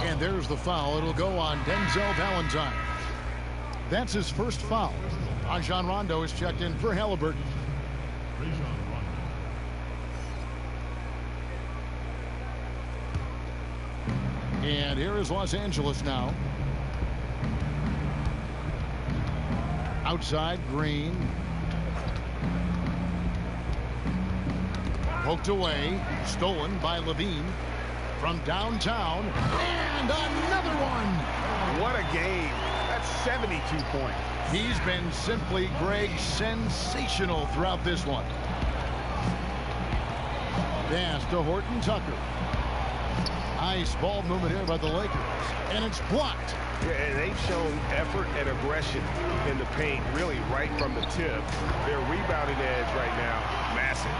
And there's the foul. It'll go on Denzel Valentine. That's his first foul. Rajon Rondo is checked in for Halliburton. And here is Los Angeles now. Outside, Green. Poked away, stolen by Levine from downtown, and another one. What a game. That's 72 points. He's been simply, Greg, sensational throughout this one. Pass to Horton Tucker. Nice ball movement here by the Lakers. And it's blocked. Yeah, and they've shown effort and aggression in the paint, really right from the tip. Their rebounding edge right now, massive.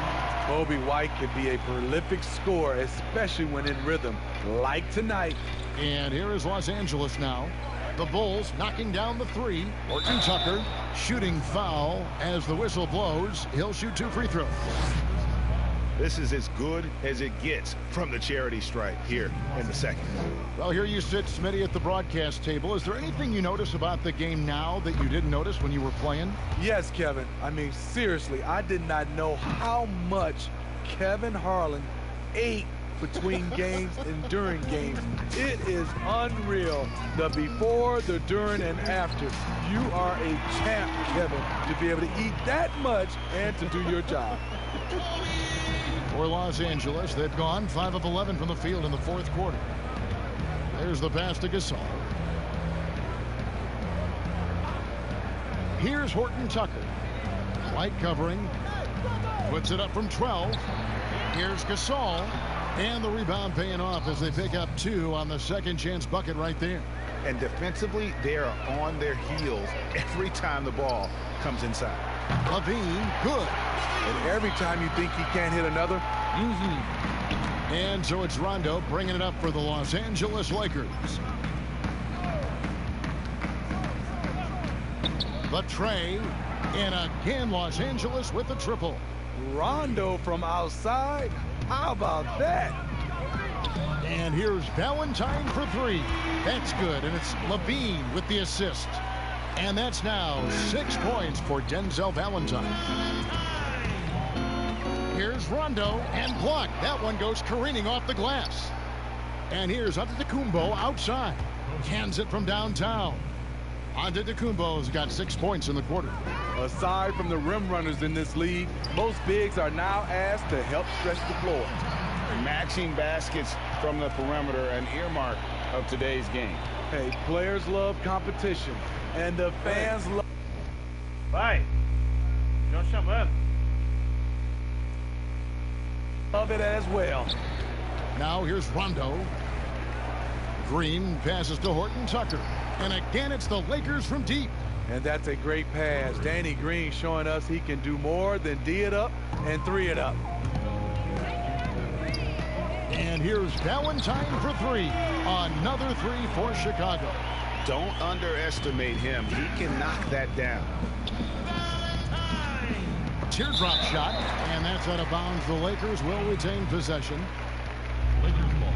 Kobe White can be a prolific scorer, especially when in rhythm, like tonight. And here is Los Angeles now. The Bulls knocking down the three. Horton Tucker shooting foul as the whistle blows. He'll shoot 2 free throws. This is as good as it gets from the charity stripe here in the second. Well, here you sit, Smitty, at the broadcast table. Is there anything you notice about the game now that you didn't notice when you were playing? Yes, Kevin. I mean, seriously, I did not know how much Kevin Harlan ate between games and during games. It is unreal. The before, the during, and after. You are a champ, Kevin, to be able to eat that much and to do your job. For Los Angeles, they've gone 5 of 11 from the field in the fourth quarter. There's the pass to Gasol. Here's Horton Tucker. White covering. Puts it up from 12. Here's Gasol. And the rebound paying off as they pick up 2 on the second chance bucket right there. And defensively, they are on their heels every time the ball comes inside. Levine, good. And every time you think he can't hit another, And so it's Rondo bringing it up for the Los Angeles Lakers. The tray, and again Los Angeles with the triple. Rondo from outside, how about that? And here's Valentine for 3. That's good, and it's Levine with the assist. And that's now 6 points for Denzel Valentine. Here's Rondo, and blocked. That one goes careening off the glass. And here's Antetokounmpo outside. Hands it from downtown. Antetokounmpo's got 6 points in the quarter. Aside from the rim runners in this league, most bigs are now asked to help stretch the floor. Matching baskets from the perimeter, an earmark of today's game. Hey, players love competition, and the fans love... Vai! Estão chamando. Love it as well. Now here's Rondo. Green passes to Horton Tucker. And again, it's the Lakers from deep. And that's a great pass. Danny Green showing us he can do more than D it up and 3 it up. And here's Valentine for 3. Another 3 for Chicago. Don't underestimate him. He can knock that down. Teardrop shot, and that's out of bounds. The Lakers will retain possession. Lakers ball.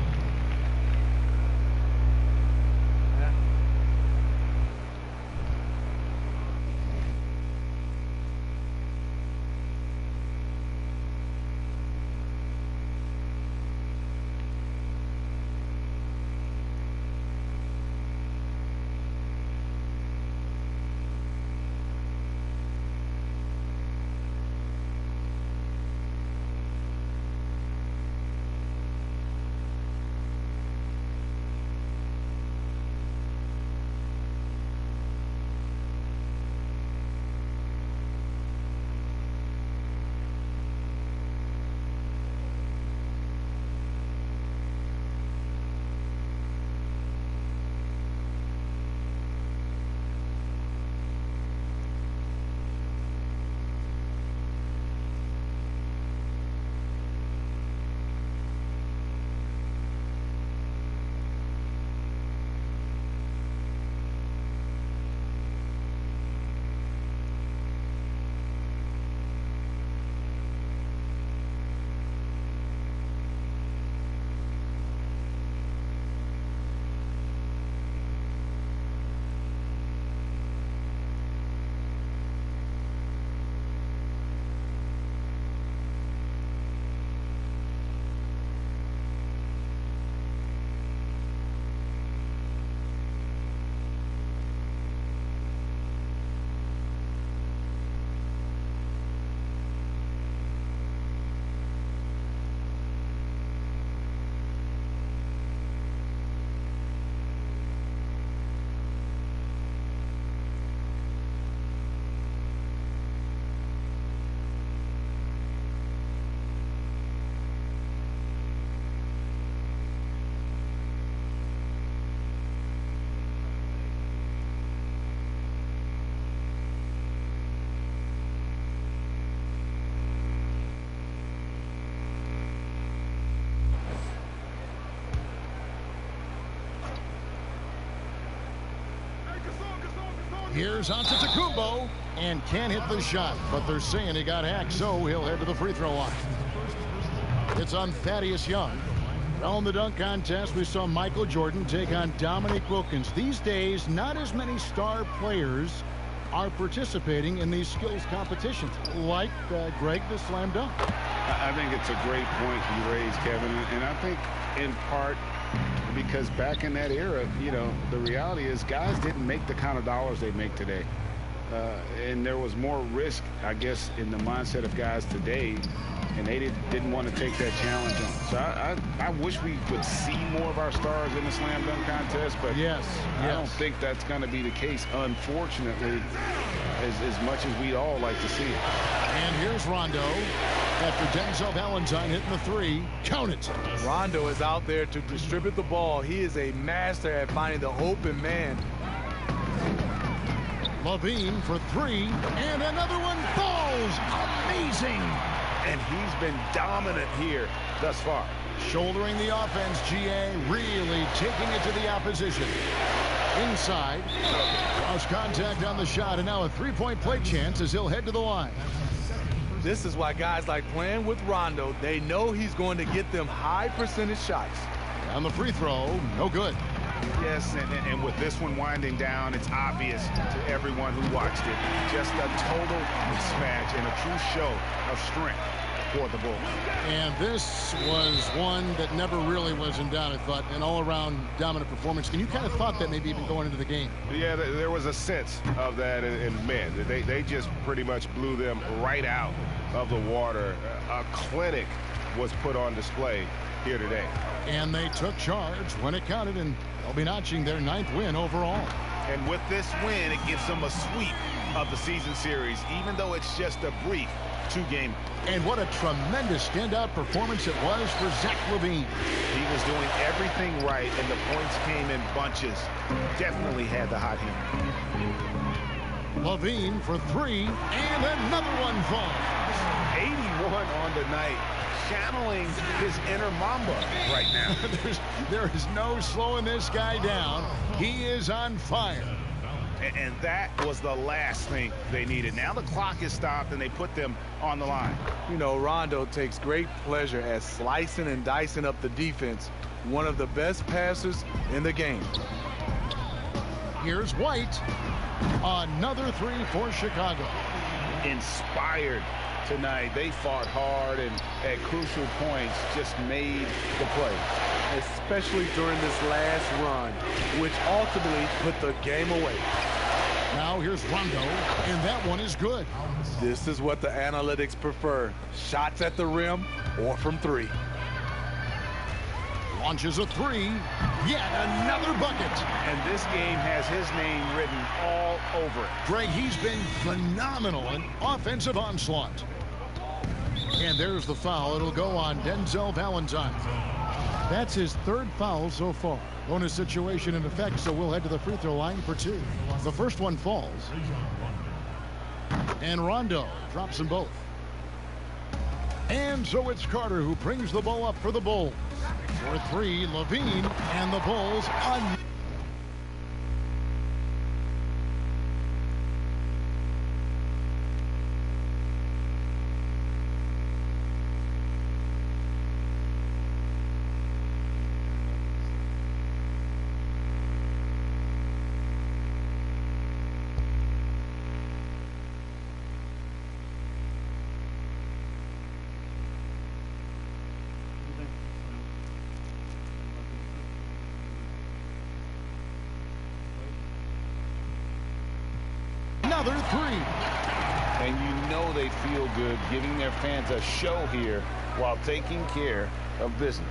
Here's Antecedência and can't hit the shot, but they're saying he got hacked, so he'll head to the free throw line. It's on Thaddeus Young. On the dunk contest, we saw Michael Jordan take on Dominique Wilkins. These days, not as many star players are participating in these skills competitions, like Greg, the slam dunk. I think it's a great point you raised, Kevin, and I think in part because back in that era, you know, the reality is guys didn't make the kind of dollars they make today. And there was more risk, I guess, in the mindset of guys today, and they didn't want to take that challenge on. So I wish we would see more of our stars in the slam dunk contest, but I don't think that's going to be the case, unfortunately, as much as we'd all like to see it. And here's Rondo after Denzel Valentine hitting the three. Count it. Rondo is out there to distribute the ball. He is a master at finding the open man. Levine for three, and another one falls. Amazing. And he's been dominant here thus far. Shouldering the offense, GA really taking it to the opposition. Inside, cross contact on the shot, and now a three-point play chance as he'll head to the line. This is why guys like playing with Rondo. They know he's going to get them high percentage shots. On the free throw, no good. Yes, and with this one winding down, it's obvious to everyone who watched it. Just a total mismatch and a true show of strength for the Bulls. And this was one that never really was in doubt, I thought, an all-around dominant performance. And you kind of thought that maybe even going into the game. Yeah, there was a sense of that, and man, they just pretty much blew them right out of the water. A clinic was put on display here today. And they took charge when it counted, and they'll be notching their 9th win overall. And with this win, it gives them a sweep of the season series, even though it's just a brief two-game. And what a tremendous standout performance it was for Zach LaVine. He was doing everything right, and the points came in bunches. Definitely had the hot hand. LaVine for three, and another one falls. 81 on the night. Channeling his inner Mamba right now. There is no slowing this guy down. He is on fire. And that was the last thing they needed. Now the clock is stopped, and they put them on the line. You know, Rondo takes great pleasure at slicing and dicing up the defense. One of the best passers in the game. Here's White. Another three for Chicago. Inspired tonight. They fought hard and at crucial points just made the play. Especially during this last run, which ultimately put the game away. Now here's Rondo, and that one is good. This is what the analytics prefer. Shots at the rim or from three. Launches a three. Yet another bucket. And this game has his name written all over it. Greg, he's been phenomenal in offensive onslaught. And there's the foul. It'll go on Denzel Valentine. That's his third foul so far. Bonus situation in effect, so we'll head to the free throw line for two. The first one falls. And Rondo drops them both. And so it's Carter who brings the ball up for the Bulls. For three, LaVine, and the Bulls on. Another three. And you know they feel good giving their fans a show here while taking care of business.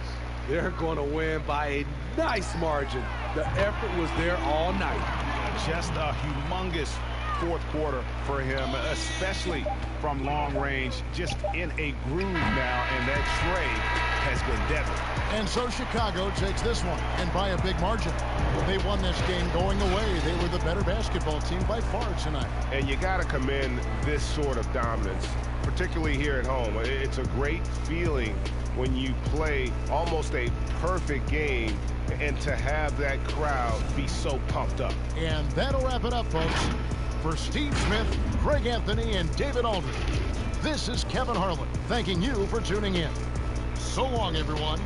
They're going to win by a nice margin. The effort was there all night. Just a humongous fourth quarter for him, especially from long range, just in a groove now, and that trade has been deadly. And so Chicago takes this one, and by a big margin. They won this game going away. They were the better basketball team by far tonight. And you got to commend this sort of dominance, particularly here at home. It's a great feeling when you play almost a perfect game and to have that crowd be so pumped up. And that'll wrap it up, folks. For Steve Smith, Greg Anthony, and David Aldridge, this is Kevin Harlan thanking you for tuning in. So long, everyone.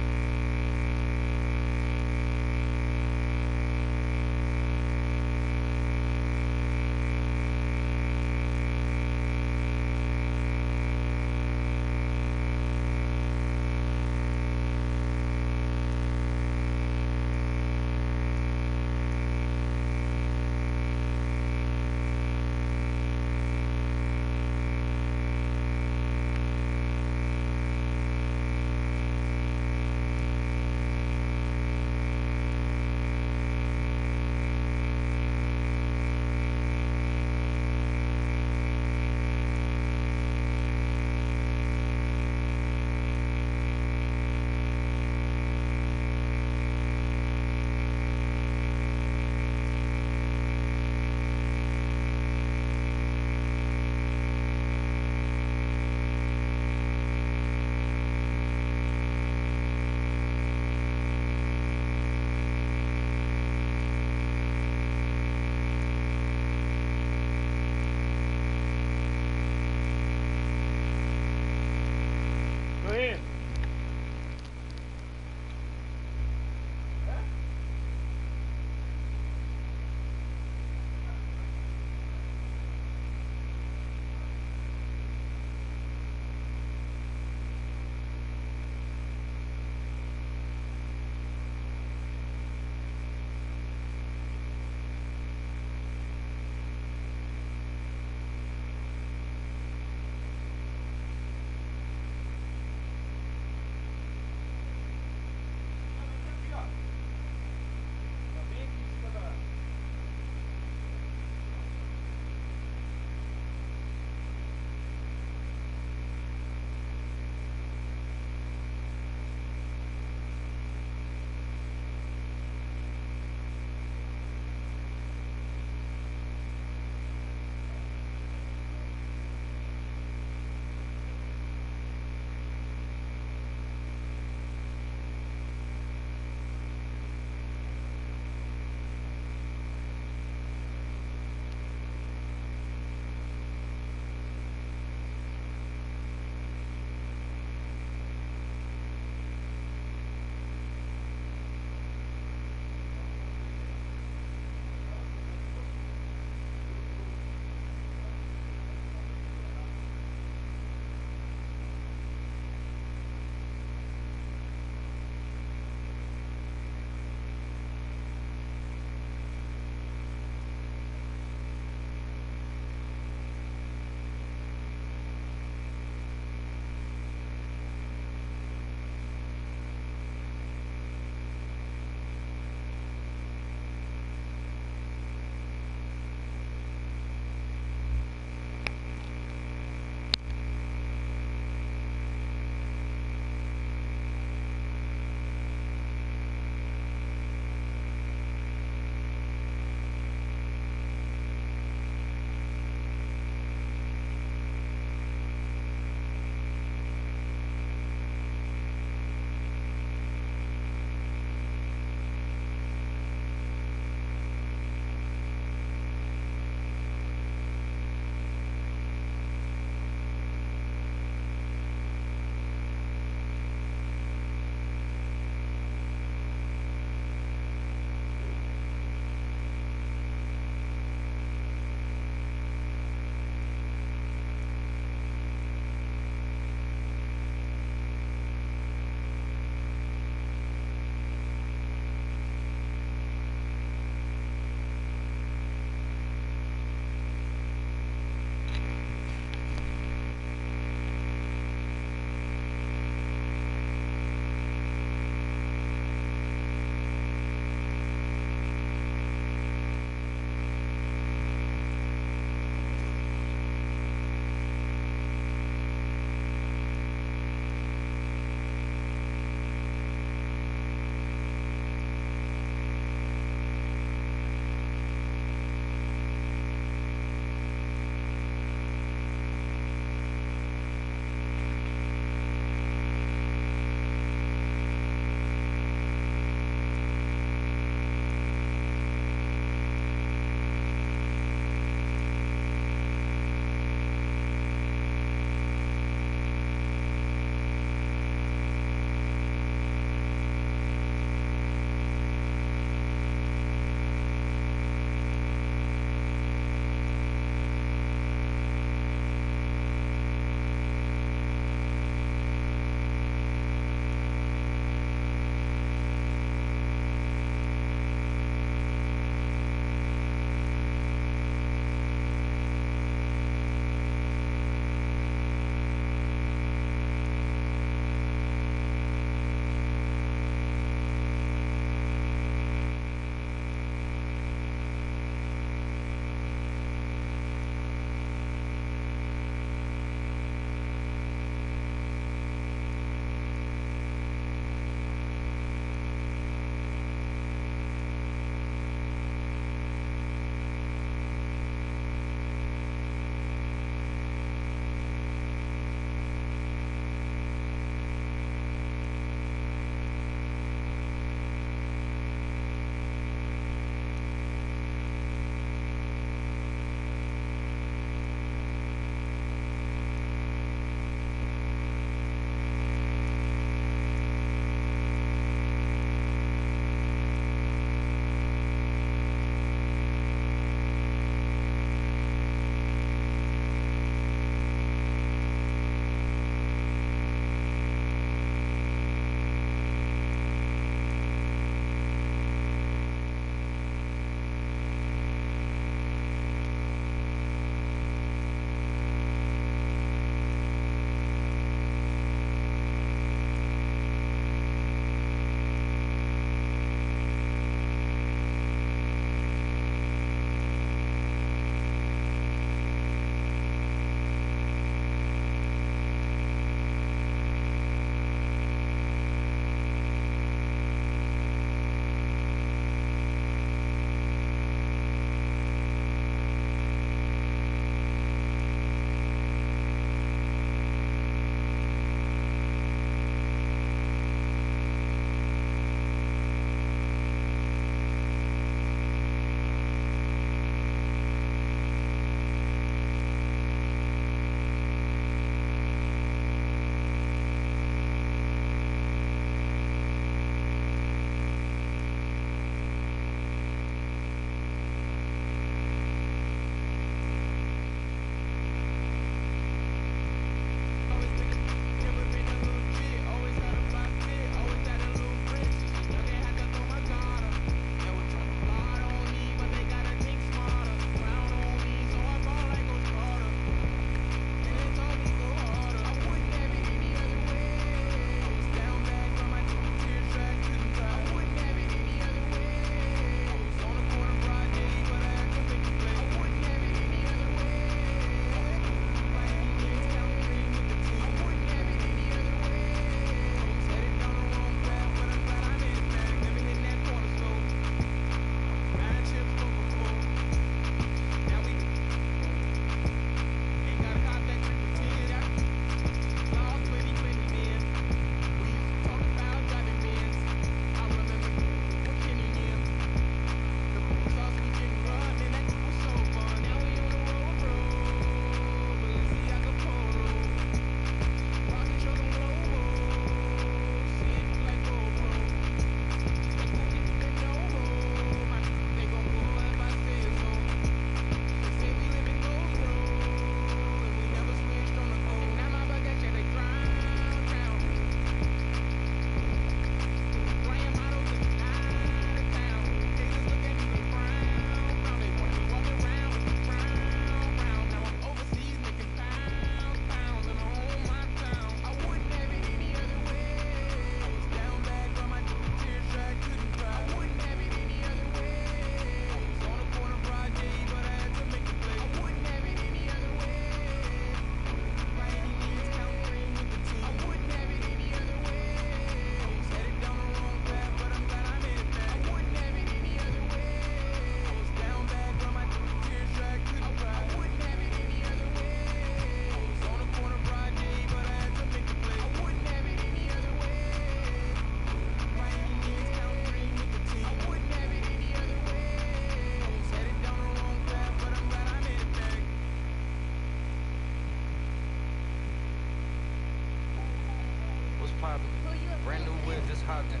whip, just hopped in.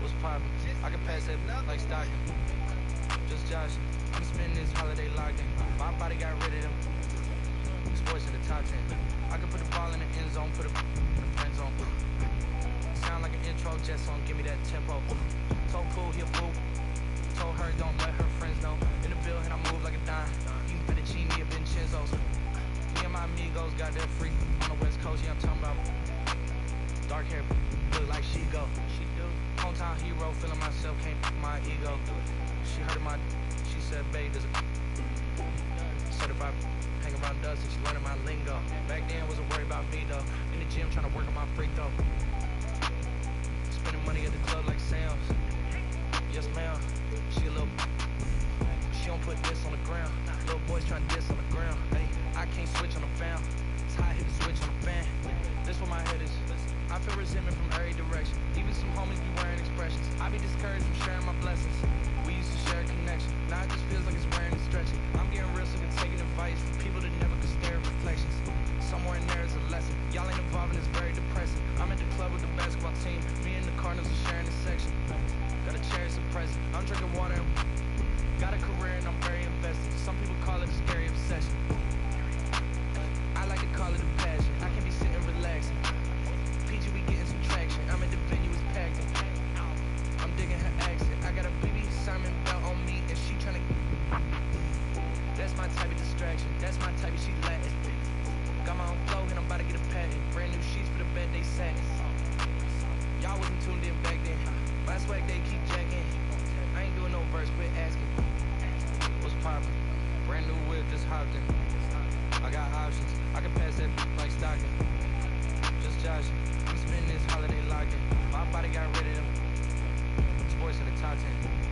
What's poppin'? I can pass that like Stockton. Just joshing. I'm spending this holiday locked in. My body got rid of them. Sports in the top 10. I can put the ball in the end zone, put it in the friend zone. Sound like an intro jet song, give me that tempo. Told Pool, he a fool. Told her don't let her friends know. In the building, I move like a dime. Eating fettuccine at Vincenzo's. Me and my amigos got that free on the West Coast. Yeah, I'm talking about dark hair, look like she go. She do. Hometown hero, feeling myself, can't f my ego. She heard of my, she said, babe, there's a certified. Hang around dust and she learning my lingo. Back then wasn't worried about me though. In the gym trying to work on my free throw. Spending money at the club like Sam's. Yes ma'am. She a little. She don't put this on the ground. Little boys trying to diss on the ground. Hey, I can't switch on the fan. It's how I hit the switch on the fan. This where my head is. I feel resentment from every direction. Even some homies be wearing expressions. I be discouraged from sharing my blessings. We used to share a connection. Now it just feels like it's wearing and stretching. I'm getting real sick of taking advice from people that never could stare at reflections. Somewhere in there is a lesson. Y'all ain't involved and it's very depressing. I'm at the club with the basketball team. Me and the Cardinals are sharing the section. Gotta cherish the present. I'm drinking water and got a career and I'm very invested. Some people call it a scary obsession. I like to call it a passion. I can be sitting relaxing. PG, we getting some traction. I'm at the venue, it's packed in. I'm digging her accent. I got a BB Simon belt on me and she tryna. That's my type of distraction. That's my type of she Latin. Got my own flow and I'm about to get a patent. Brand new sheets for the bed they satin. Y'all wasn't tuned in back then. Last week they keep jacking. I ain't doing no verse, quit asking. What's poppin'? Brand new whip, just hopped in. I got options. I can pass that like Stockton. Just joshing. I'm spending this holiday locked in. My body got rid of them. Sports in the top 10.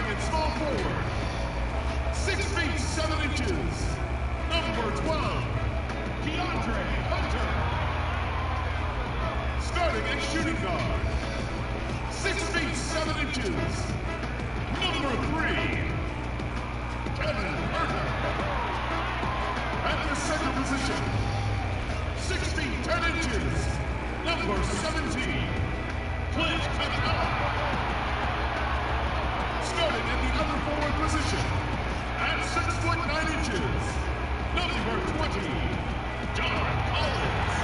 at small forward, 6 feet 7 inches, number 12, Keandre Hunter. Starting at shooting guard, 6 feet 7 inches, number 3, Kevin Hunter. At the center position, 6 feet 10 inches, number 17, Clint Capella. Starting at the other forward position, at 6 foot 9 inches, number 20, John Collins.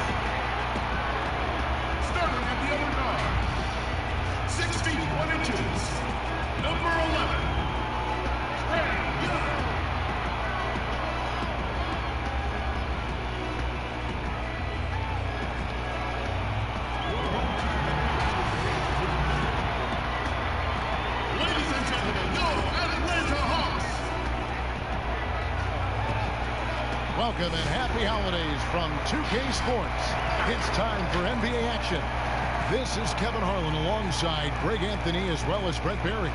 Starting at the other guard, 6 feet 1 inches, number 11, Trey Young. Ladies and gentlemen, your Atlanta Hawks. Welcome and happy holidays from 2K Sports. It's time for NBA action. This is Kevin Harlan alongside Greg Anthony as well as Brett Barry.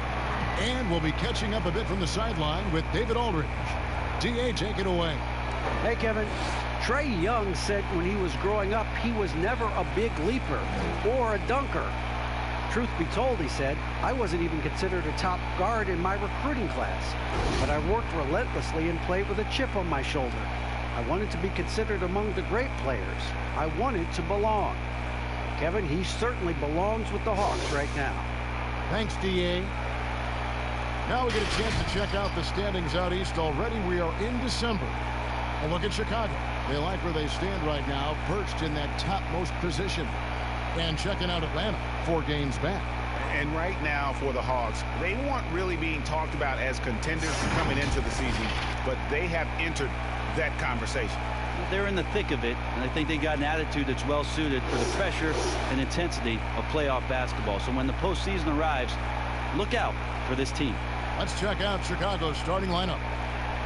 And we'll be catching up a bit from the sideline with David Aldridge. DA, take it away. Hey, Kevin. Trey Young said when he was growing up, he was never a big leaper or a dunker. Truth be told, he said, I wasn't even considered a top guard in my recruiting class. But I worked relentlessly and played with a chip on my shoulder. I wanted to be considered among the great players. I wanted to belong. Kevin, he certainly belongs with the Hawks right now. Thanks, DA. Now we get a chance to check out the standings out east already. We are in December. A look at Chicago. They like where they stand right now, perched in that topmost position. And checking out Atlanta, 4 games back. And right now for the Hawks, they weren't really being talked about as contenders coming into the season, but they have entered that conversation. They're in the thick of it, and I think they got an attitude that's well suited for the pressure and intensity of playoff basketball. So when the postseason arrives, look out for this team. Let's check out Chicago's starting lineup.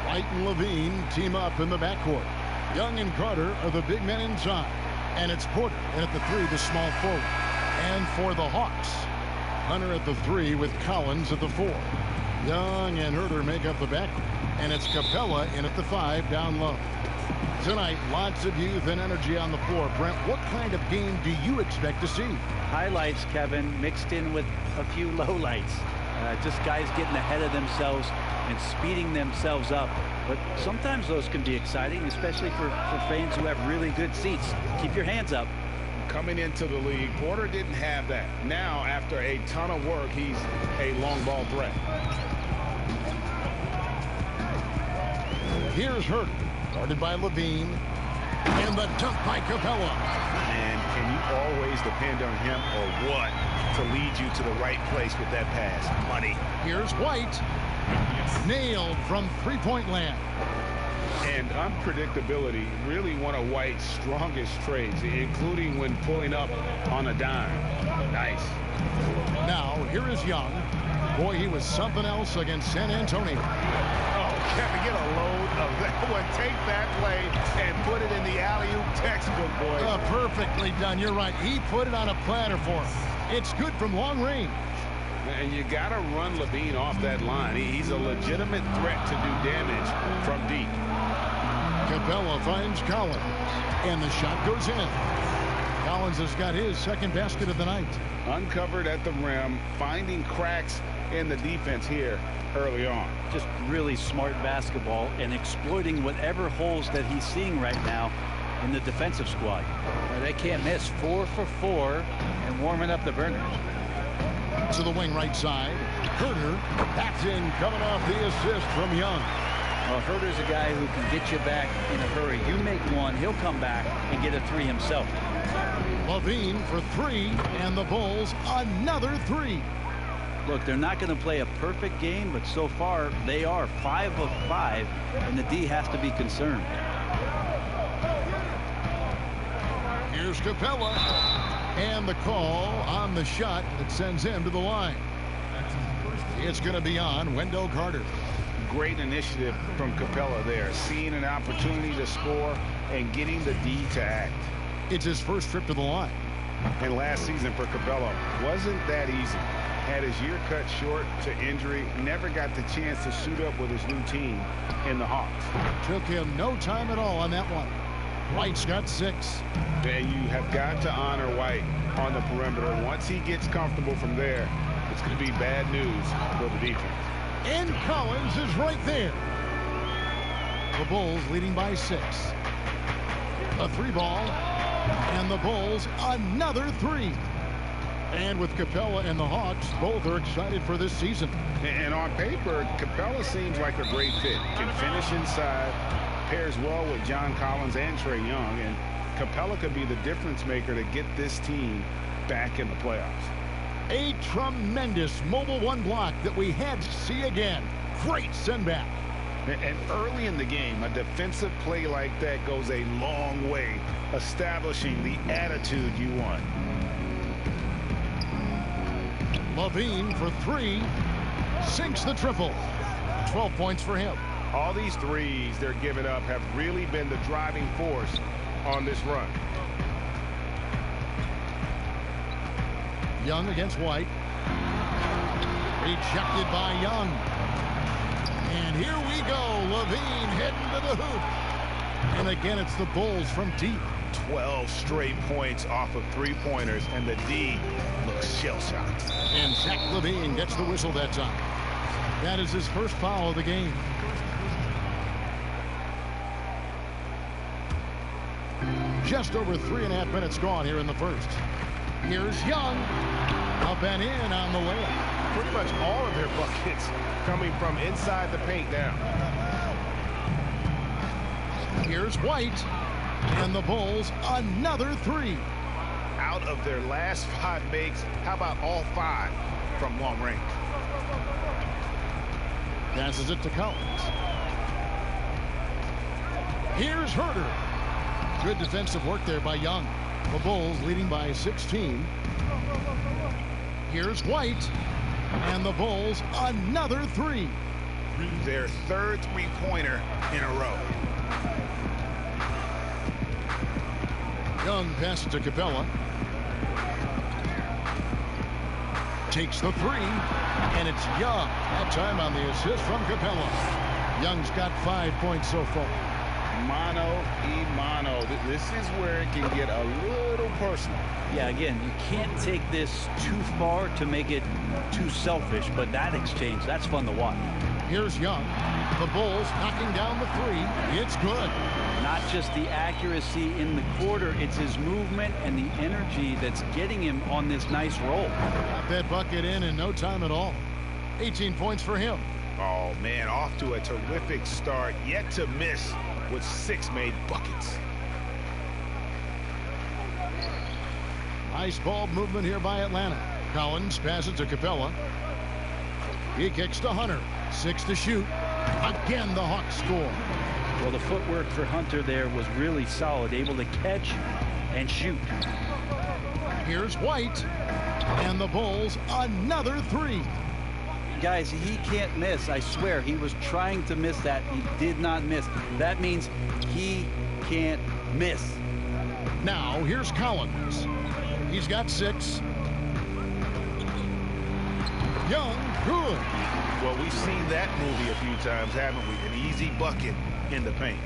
White and Levine team up in the backcourt. Young and Carter are the big men inside. And it's Porter, and at the 3, the small forward. And for the Hawks, Hunter at the 3 with Collins at the 4. Young and Herter make up the backcourt. And it's Capella in at the 5 down low. Tonight, lots of youth and energy on the floor. Brent, what kind of game do you expect to see? Highlights, Kevin, mixed in with a few lowlights. Just guys getting ahead of themselves and speeding themselves up. But sometimes those can be exciting, especially for fans who have really good seats. Keep your hands up. Coming into the league, Porter didn't have that. Now, after a ton of work, he's a long ball threat. Here's Hurt, guarded by Levine, and the dunk by Capella. And can you always depend on him or what to lead you to the right place with that pass? Money. Here's White. Nailed from three-point land. And unpredictability, really one of White's strongest traits, including when pulling up on a dime. Nice. Now, here is Young. Boy, he was something else against San Antonio. Oh, Kevin, get a load of that one. Take that play and put it in the alley-oop textbook, boy. Perfectly done. You're right. He put it on a platter for him. It's good from long range. And you got to run Levine off that line. He's a legitimate threat to do damage from deep. Capella finds Collins, and the shot goes in. Collins has got his second basket of the night. Uncovered at the rim, finding cracks in the defense here early on. Just really smart basketball and exploiting whatever holes that he's seeing right now in the defensive squad. They can't miss. 4 for 4 and warming up the burners. To the wing right side. Herter backed in, coming off the assist from Young. Well, Herter's a guy who can get you back in a hurry. You make one, he'll come back and get a 3 himself. Levine for 3, and the Bulls another 3. Look, they're not going to play a perfect game, but so far they are 5 of 5, and the D has to be concerned. Here's Capella, and the call on the shot that sends him to the line. It's going to be on Wendell Carter. Great initiative from Capella there, seeing an opportunity to score and getting the D to act. It's his first trip to the line. And last season for Capella wasn't that easy. Had his year cut short to injury, never got the chance to suit up with his new team in the Hawks. Took him no time at all on that one. White's got 6. And you have got to honor White on the perimeter. Once he gets comfortable from there, it's going to be bad news for the defense. And Collins is right there. The Bulls leading by 6. A 3-ball, and the Bulls another 3. And with Capella and the Hawks, both are excited for this season. And on paper, Capella seems like a great fit. Can finish inside, pairs well with John Collins and Trae Young, and Capella could be the difference maker to get this team back in the playoffs. A tremendous mobile 1 block that we had to see again. Great send back. And early in the game, a defensive play like that goes a long way, establishing the attitude you want. Levine for 3, sinks the triple. 12 points for him. All these threes they're giving up have really been the driving force on this run. Young against White. Rejected by Young. And here we go. Levine heading to the hoop. And again, it's the Bulls from deep. 12 straight points off of 3-pointers, and the D looks shell-shocked. And Zach Levine gets the whistle that time. That is his first foul of the game. Just over 3.5 minutes gone here in the first. Here's Young. Up and in on the layup. Pretty much all of their buckets coming from inside the paint now. Here's White. And the Bulls another 3. Out of their last 5 makes, how about all 5 from long range? Passes it to Collins. Here's Herter. Good defensive work there by Young. The Bulls leading by 16. Here's White. And the Bulls another 3. Their third 3-pointer in a row. Young passes to Capella. Takes the 3. And it's Young. That time on the assist from Capella. Young's got 5 points so far. Mano. This is where it can get a little personal. Yeah, again, you can't take this too far to make it too selfish, but that exchange, that's fun to watch. Here's Young. The Bulls knocking down the 3. It's good. Not just the accuracy in the quarter, it's his movement and the energy that's getting him on this nice roll. Got that bucket in no time at all. 18 points for him. Oh, man, off to a terrific start. Yet to miss with 6 made buckets. Nice ball movement here by Atlanta. Collins passes to Capella. He kicks to Hunter. 6 to shoot. Again, the Hawks score. Well, the footwork for Hunter there was really solid, able to catch and shoot. Here's White. And the Bulls another 3. Guys, he can't miss. I swear, he was trying to miss that. He did not miss. That means he can't miss. Now, here's Collins. He's got 6. Young, good. Well, we've seen that movie a few times, haven't we? An easy bucket in the paint.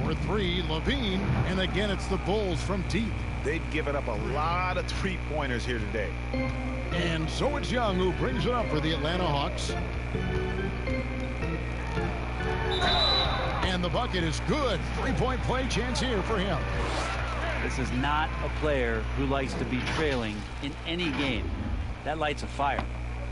For 3, Levine. And again, it's the Bulls from deep. They've given up a lot of 3-pointers here today. And so it's Young who brings it up for the Atlanta Hawks. And the bucket is good. 3-point play chance here for him. This is not a player who likes to be trailing in any game. That lights a fire.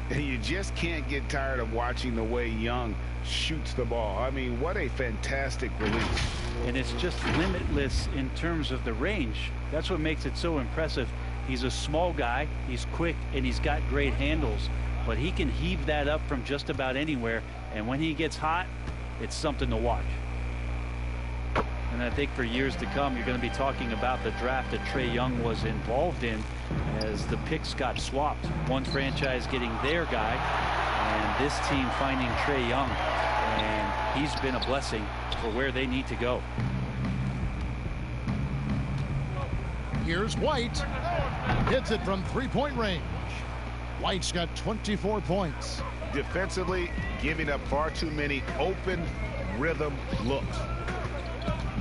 And you just can't get tired of watching the way Young shoots the ball. I mean, what a fantastic release. And it's just limitless in terms of the range. That's what makes it so impressive. He's a small guy, he's quick, and he's got great handles. But he can heave that up from just about anywhere. And when he gets hot, it's something to watch. And I think for years to come, you're going to be talking about the draft that Trae Young was involved in as the picks got swapped. One franchise getting their guy, and this team finding Trae Young. And he's been a blessing for where they need to go. Here's White. Hits it from three-point range. White's got 24 points. Defensively, giving up far too many open rhythm looks.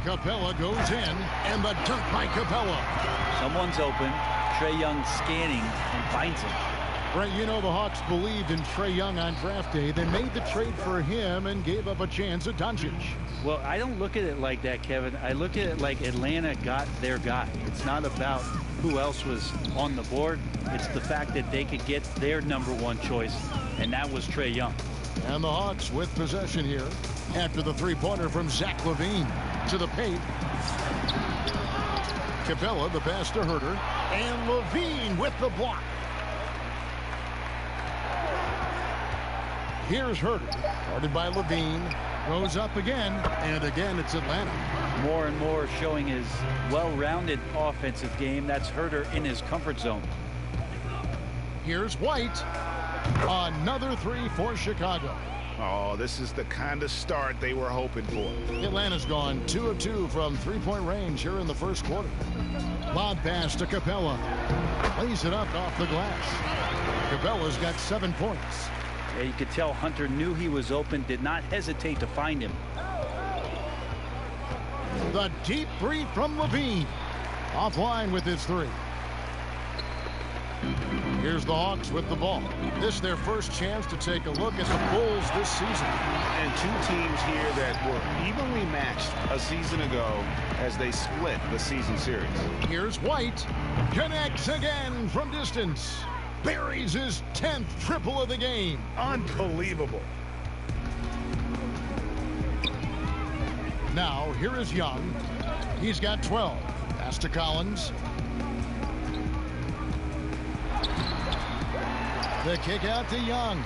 Capella goes in, and the dunk by Capella. Someone's open. Trae Young scanning and finds him. Right, you know the Hawks believed in Trae Young on draft day. They made the trade for him and gave up a chance at Doncic. Well, I don't look at it like that, Kevin. I look at it like Atlanta got their guy. It's not about who else was on the board. It's the fact that they could get their #1 choice, and that was Trae Young. And the Hawks with possession here after the three-pointer from Zach LaVine to the paint. Capella, the pass to Herter, and LaVine with the block. Here's Herter, guarded by LaVine, goes up again, and again it's Atlanta. More and more showing his well-rounded offensive game. That's Herter in his comfort zone. Here's White. Another three for Chicago. Oh, this is the kind of start they were hoping for. Atlanta's gone 2 of 2 from three-point range here in the first quarter. Lob pass to Capella. Lays it up off the glass. Capella's got 7 points. Yeah, you could tell Hunter knew he was open, did not hesitate to find him. The deep three from LaVine. Offline with his three. Here's the Hawks with the ball. This is their first chance to take a look at the Bulls this season. And two teams here that were evenly matched a season ago as they split the season series. Here's White. Connects again from distance. Buries his 10th triple of the game. Unbelievable. Now, here is Young. He's got 12. Pass to Collins. The kick out to Young.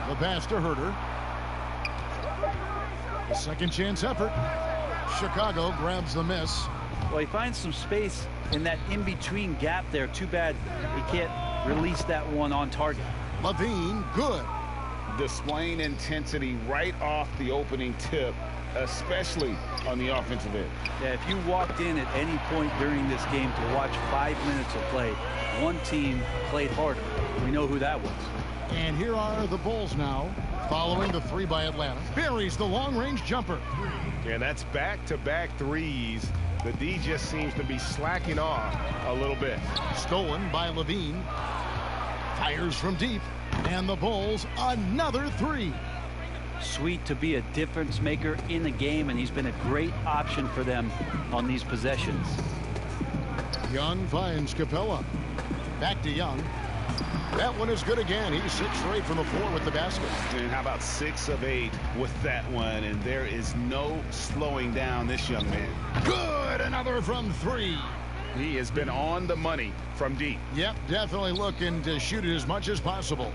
The pass to Herter. The second chance effort. Chicago grabs the miss. Well, he finds some space in that in-between gap there. Too bad he can't release that one on target. LaVine, good. Displaying intensity right off the opening tip, especially on the offensive end. Yeah, if you walked in at any point during this game to watch 5 minutes of play, one team played harder. We know who that was. And here are the Bulls now, following the three by Atlanta. Buries the long-range jumper. And that's back-to-back threes. The D just seems to be slacking off a little bit. Stolen by LaVine. Fires from deep. And the Bulls, another three. Sweet to be a difference maker in the game, and he's been a great option for them on these possessions. Young finds Capella. Back to Young. That one is good again. He's 6 straight from the floor with the basket. And how about 6 of 8 with that one? And there is no slowing down this young man. Good, another from 3. He has been on the money from deep. Yep, definitely looking to shoot it as much as possible.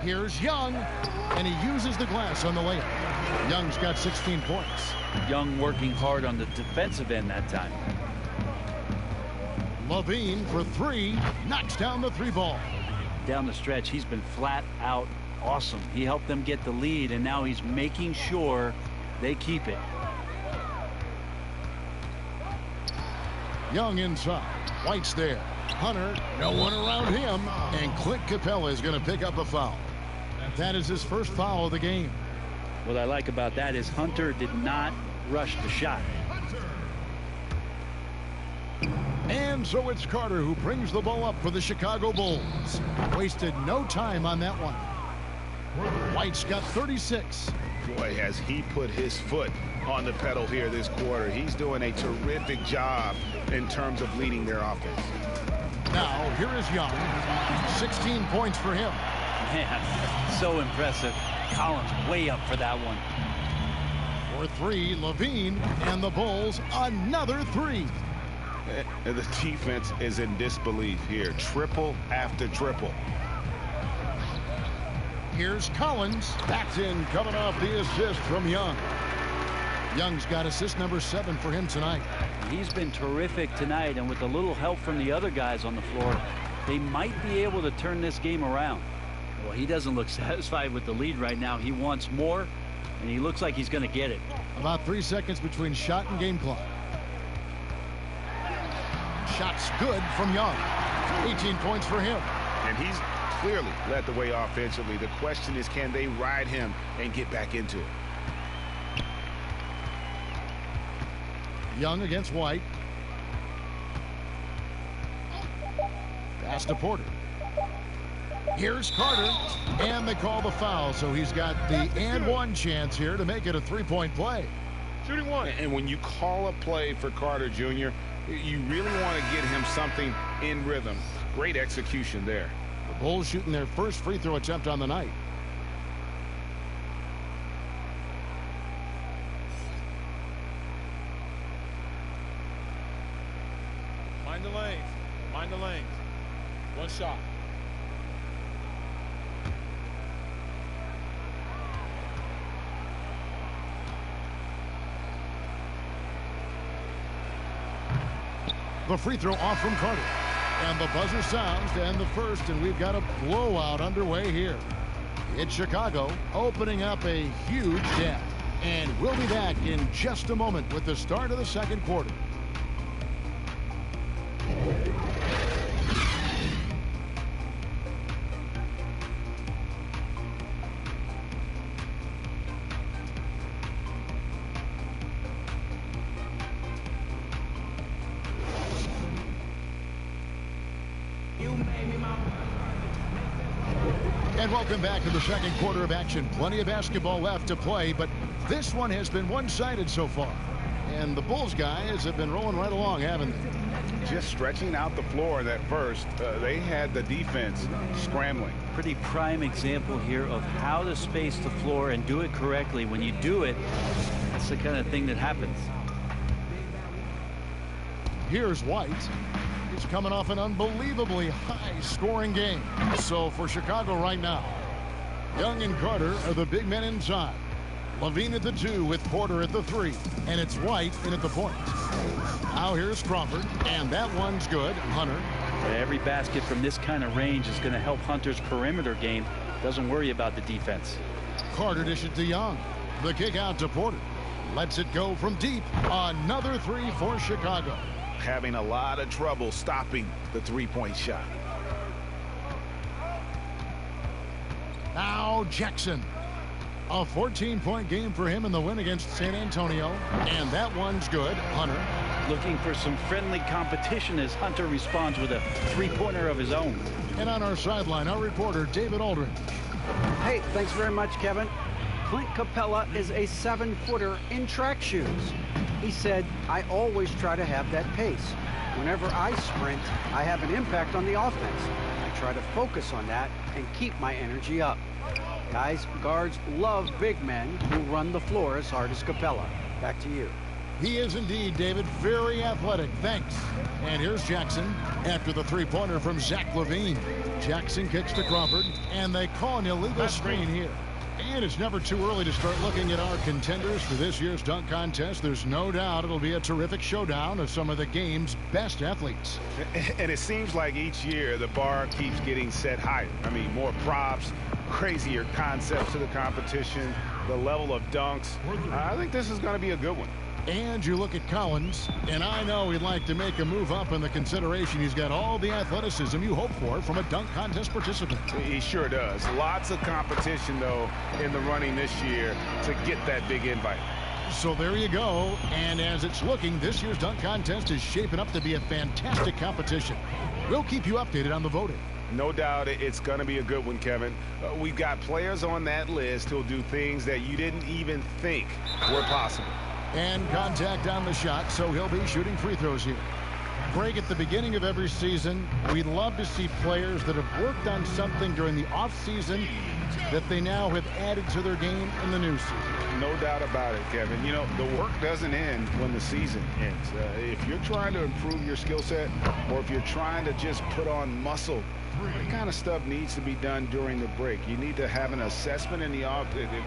Here's Young, and he uses the glass on the layup. Young's got 16 points. Young working hard on the defensive end that time. LaVine for 3, knocks down the 3 ball. Down the stretch, he's been flat out awesome. He helped them get the lead, and now he's making sure they keep it. Young inside. White's there. Hunter, no one around him. And Clint Capella is going to pick up a foul. That is his first foul of the game. What I like about that is Hunter did not rush the shot. And so it's Carter who brings the ball up for the Chicago Bulls. Wasted no time on that one. White's got 36. Boy, has he put his foot on the pedal here this quarter. He's doing a terrific job in terms of leading their offense. Now, here is Young. 16 points for him. Man, so impressive. Collins way up for that one. For 3, LaVine, and the Bulls, another 3. The defense is in disbelief here. Triple after triple. Here's Collins. That's in, coming off the assist from Young. Young's got assist number 7 for him tonight. He's been terrific tonight, and with a little help from the other guys on the floor, they might be able to turn this game around. Well, he doesn't look satisfied with the lead right now. He wants more, and he looks like he's going to get it. About 3 seconds between shot and game clock. Shot's good from Young. 18 points for him. And he's clearly led the way offensively. The question is, can they ride him and get back into it? Young against White. Pass to Porter. Here's Carter, and they call the foul, so he's got the and one chance here to make it a three-point play. Shooting one. And when you call a play for Carter Jr., you really want to get him something in rhythm. Great execution there. The Bulls shooting their first free throw attempt on the night. Mind the lanes. Mind the lanes. One shot. The free throw off from Carter. And the buzzer sounds to end the first, and we've got a blowout underway here. It's Chicago opening up a huge gap. And we'll be back in just a moment with the start of the second quarter. And welcome back to the second quarter of action. Plenty of basketball left to play, but this one has been one-sided so far. And the Bulls guys have been rolling right along, haven't they? Just stretching out the floor that first. They had the defense scrambling. Pretty prime example here of how to space the floor and do it correctly. When you do it, that's the kind of thing that happens. Here's White. He's coming off an unbelievably high-scoring game. So for Chicago right now, Young and Carter are the big men inside. Levine at the 2 with Porter at the 3. And it's White in at the point. Now here's Crawford, and that one's good. Hunter. Every basket from this kind of range is going to help Hunter's perimeter game. Doesn't worry about the defense. Carter dishes to Young. The kick out to Porter. Lets it go from deep. Another 3 for Chicago. Having a lot of trouble stopping the three-point shot. Now Jackson. A 14-point game for him in the win against San Antonio. And that one's good. Hunter. Looking for some friendly competition as Hunter responds with a three-pointer of his own. And on our sideline, our reporter, David Aldridge. Hey, thanks very much, Kevin. Clint Capella is a 7-footer in track shoes. He said, I always try to have that pace. Whenever I sprint, I have an impact on the offense. I try to focus on that and keep my energy up. Guys, guards love big men who run the floor as hard as Capella. Back to you. He is indeed, David, very athletic. Thanks. And here's Jackson after the three-pointer from Zach LaVine. Jackson kicks to Crawford, and they call an illegal screen here. And it's never too early to start looking at our contenders for this year's dunk contest. There's no doubt it'll be a terrific showdown of some of the game's best athletes. And it seems like each year the bar keeps getting set higher. I mean, more props, crazier concepts to the competition, the level of dunks. I think this is going to be a good one. And you look at Collins, and I know he'd like to make a move up in the consideration. He's got all the athleticism you hope for from a dunk contest participant. He sure does. Lots of competition, though, in the running this year to get that big invite. So there you go. And as it's looking, this year's dunk contest is shaping up to be a fantastic competition. We'll keep you updated on the voting. No doubt it's going to be a good one, Kevin. We've got players on that list who'll do things that you didn't even think were possible. And contact on the shot, so he'll be shooting free throws here. Greg, at the beginning of every season, we'd love to see players that have worked on something during the offseason that they now have added to their game in the new season. No doubt about it, Kevin. You know, the work doesn't end when the season ends. If you're trying to improve your skill set, or if you're trying to just put on muscle, that kind of stuff needs to be done during the break. You need to have an assessment in the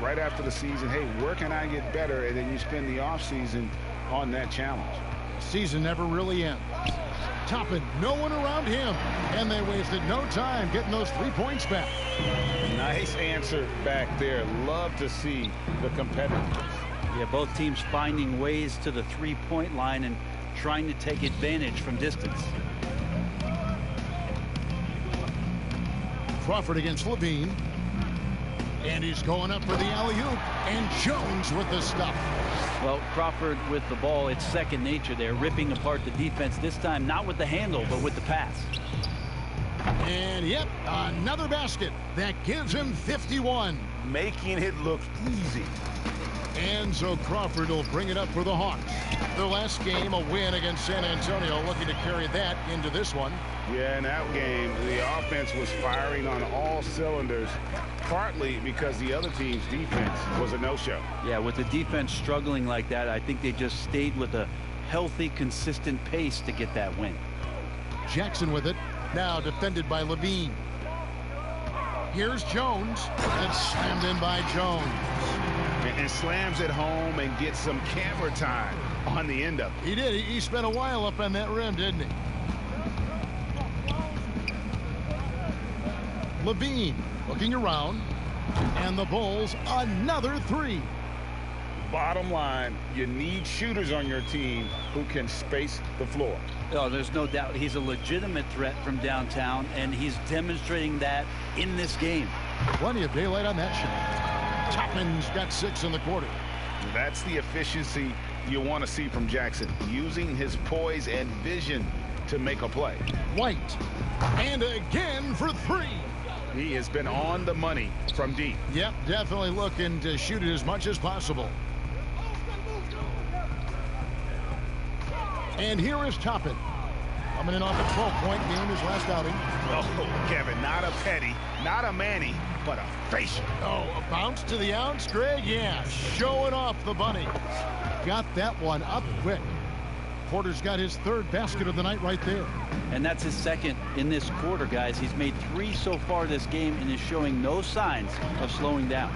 right after the season. Hey, where can I get better? And then you spend the off season on that challenge. Season never really ends. Toppin, no one around him, and they wasted no time getting those 3 points back. Nice answer back there. Love to see the competitiveness. Yeah, both teams finding ways to the three-point line and trying to take advantage from distance. Crawford against Levine. And he's going up for the alley-oop. And Jones with the stuff. Well, Crawford with the ball, it's second nature there, ripping apart the defense, this time not with the handle, but with the pass. And yep, another basket. That gives him 51. Making it look easy. And so Crawford will bring it up for the Hawks. Their last game, a win against San Antonio, looking to carry that into this one. Yeah, in that game, the offense was firing on all cylinders, partly because the other team's defense was a no-show. Yeah, with the defense struggling like that, I think they just stayed with a healthy, consistent pace to get that win. Jackson with it, now defended by Levine. Here's Jones. It's slammed in by Jones. And slams it home and gets some camera time on the end of it. He did. He spent a while up on that rim, didn't he? Levine looking around. And the Bulls, another three. Bottom line, you need shooters on your team who can space the floor. Oh, there's no doubt he's a legitimate threat from downtown, and he's demonstrating that in this game. Plenty of daylight on that shot. Topman's got 6 in the quarter. That's the efficiency you want to see from Jackson, using his poise and vision to make a play. White, and again for 3. He has been on the money from deep. Yep, definitely looking to shoot it as much as possible. And here is Toppin. Coming in off a 12-point game his last outing. Oh, Kevin, not a petty, not a Manny, but a facial. Oh, a bounce to the ounce, Greg? Yeah, showing off the bunny. Got that one up quick. Porter's got his 3rd basket of the night right there. And that's his 2nd in this quarter, guys. He's made 3 so far this game and is showing no signs of slowing down.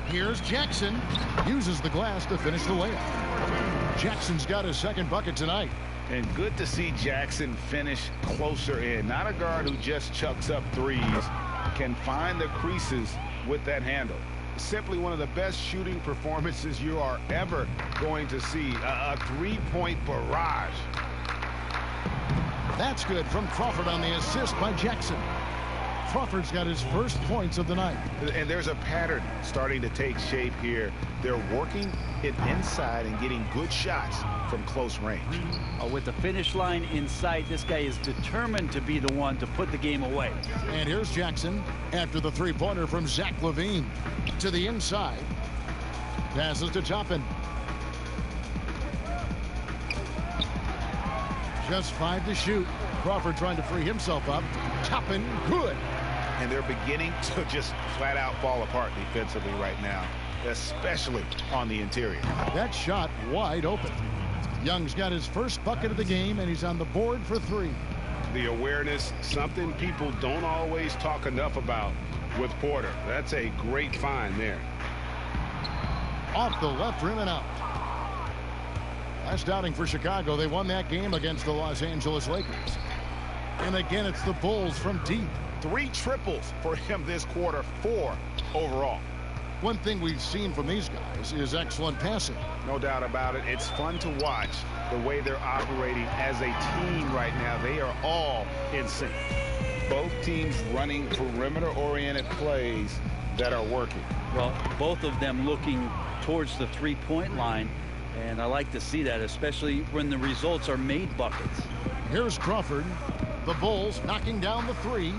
Here's Jackson. Uses the glass to finish the layup. Jackson's got his 2nd bucket tonight. And good to see Jackson finish closer in. Not a guard who just chucks up threes. Can find the creases with that handle. Simply one of the best shooting performances you are ever going to see. A 3-point barrage. That's good from Crawford on the assist by Jackson. Crawford's got his 1st points of the night. And there's a pattern starting to take shape here. They're working it inside and getting good shots from close range. With the finish line in sight, this guy is determined to be the one to put the game away. And here's Jackson after the 3-pointer from Zach Levine. To the inside. Passes to Toppin. Just 5 to shoot. Crawford trying to free himself up. Toppin, good. And they're beginning to just flat out fall apart defensively right now, especially on the interior. That shot wide open. Young's got his 1st bucket of the game, and he's on the board for 3. The awareness, something people don't always talk enough about with Porter. That's a great find there. Off the left rim and out. Last outing for Chicago, they won that game against the Los Angeles Lakers. And again, it's the Bulls from deep. 3 triples for him this quarter, 4 overall. One thing we've seen from these guys is excellent passing. No doubt about it. It's fun to watch the way they're operating as a team right now. They are all in sync. Both teams running perimeter-oriented plays that are working. Well, both of them looking towards the 3-point line, and I like to see that, especially when the results are made buckets. Here's Crawford. The Bulls knocking down the 3.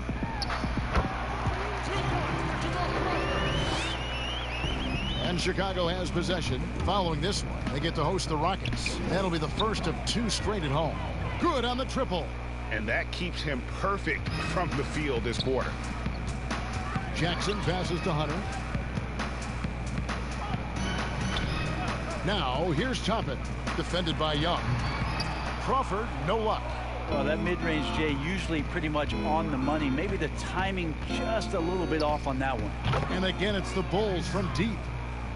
And Chicago has possession. Following this one, they get to host the Rockets. That'll be the first of 2 straight at home. Good on the triple. And that keeps him perfect from the field this quarter. Jackson passes to Hunter. Now, here's Toppin, defended by Young. Crawford, no luck. Well, that mid-range, Jay, usually pretty much on the money. Maybe the timing just a little bit off on that one. And again, it's the Bulls from deep.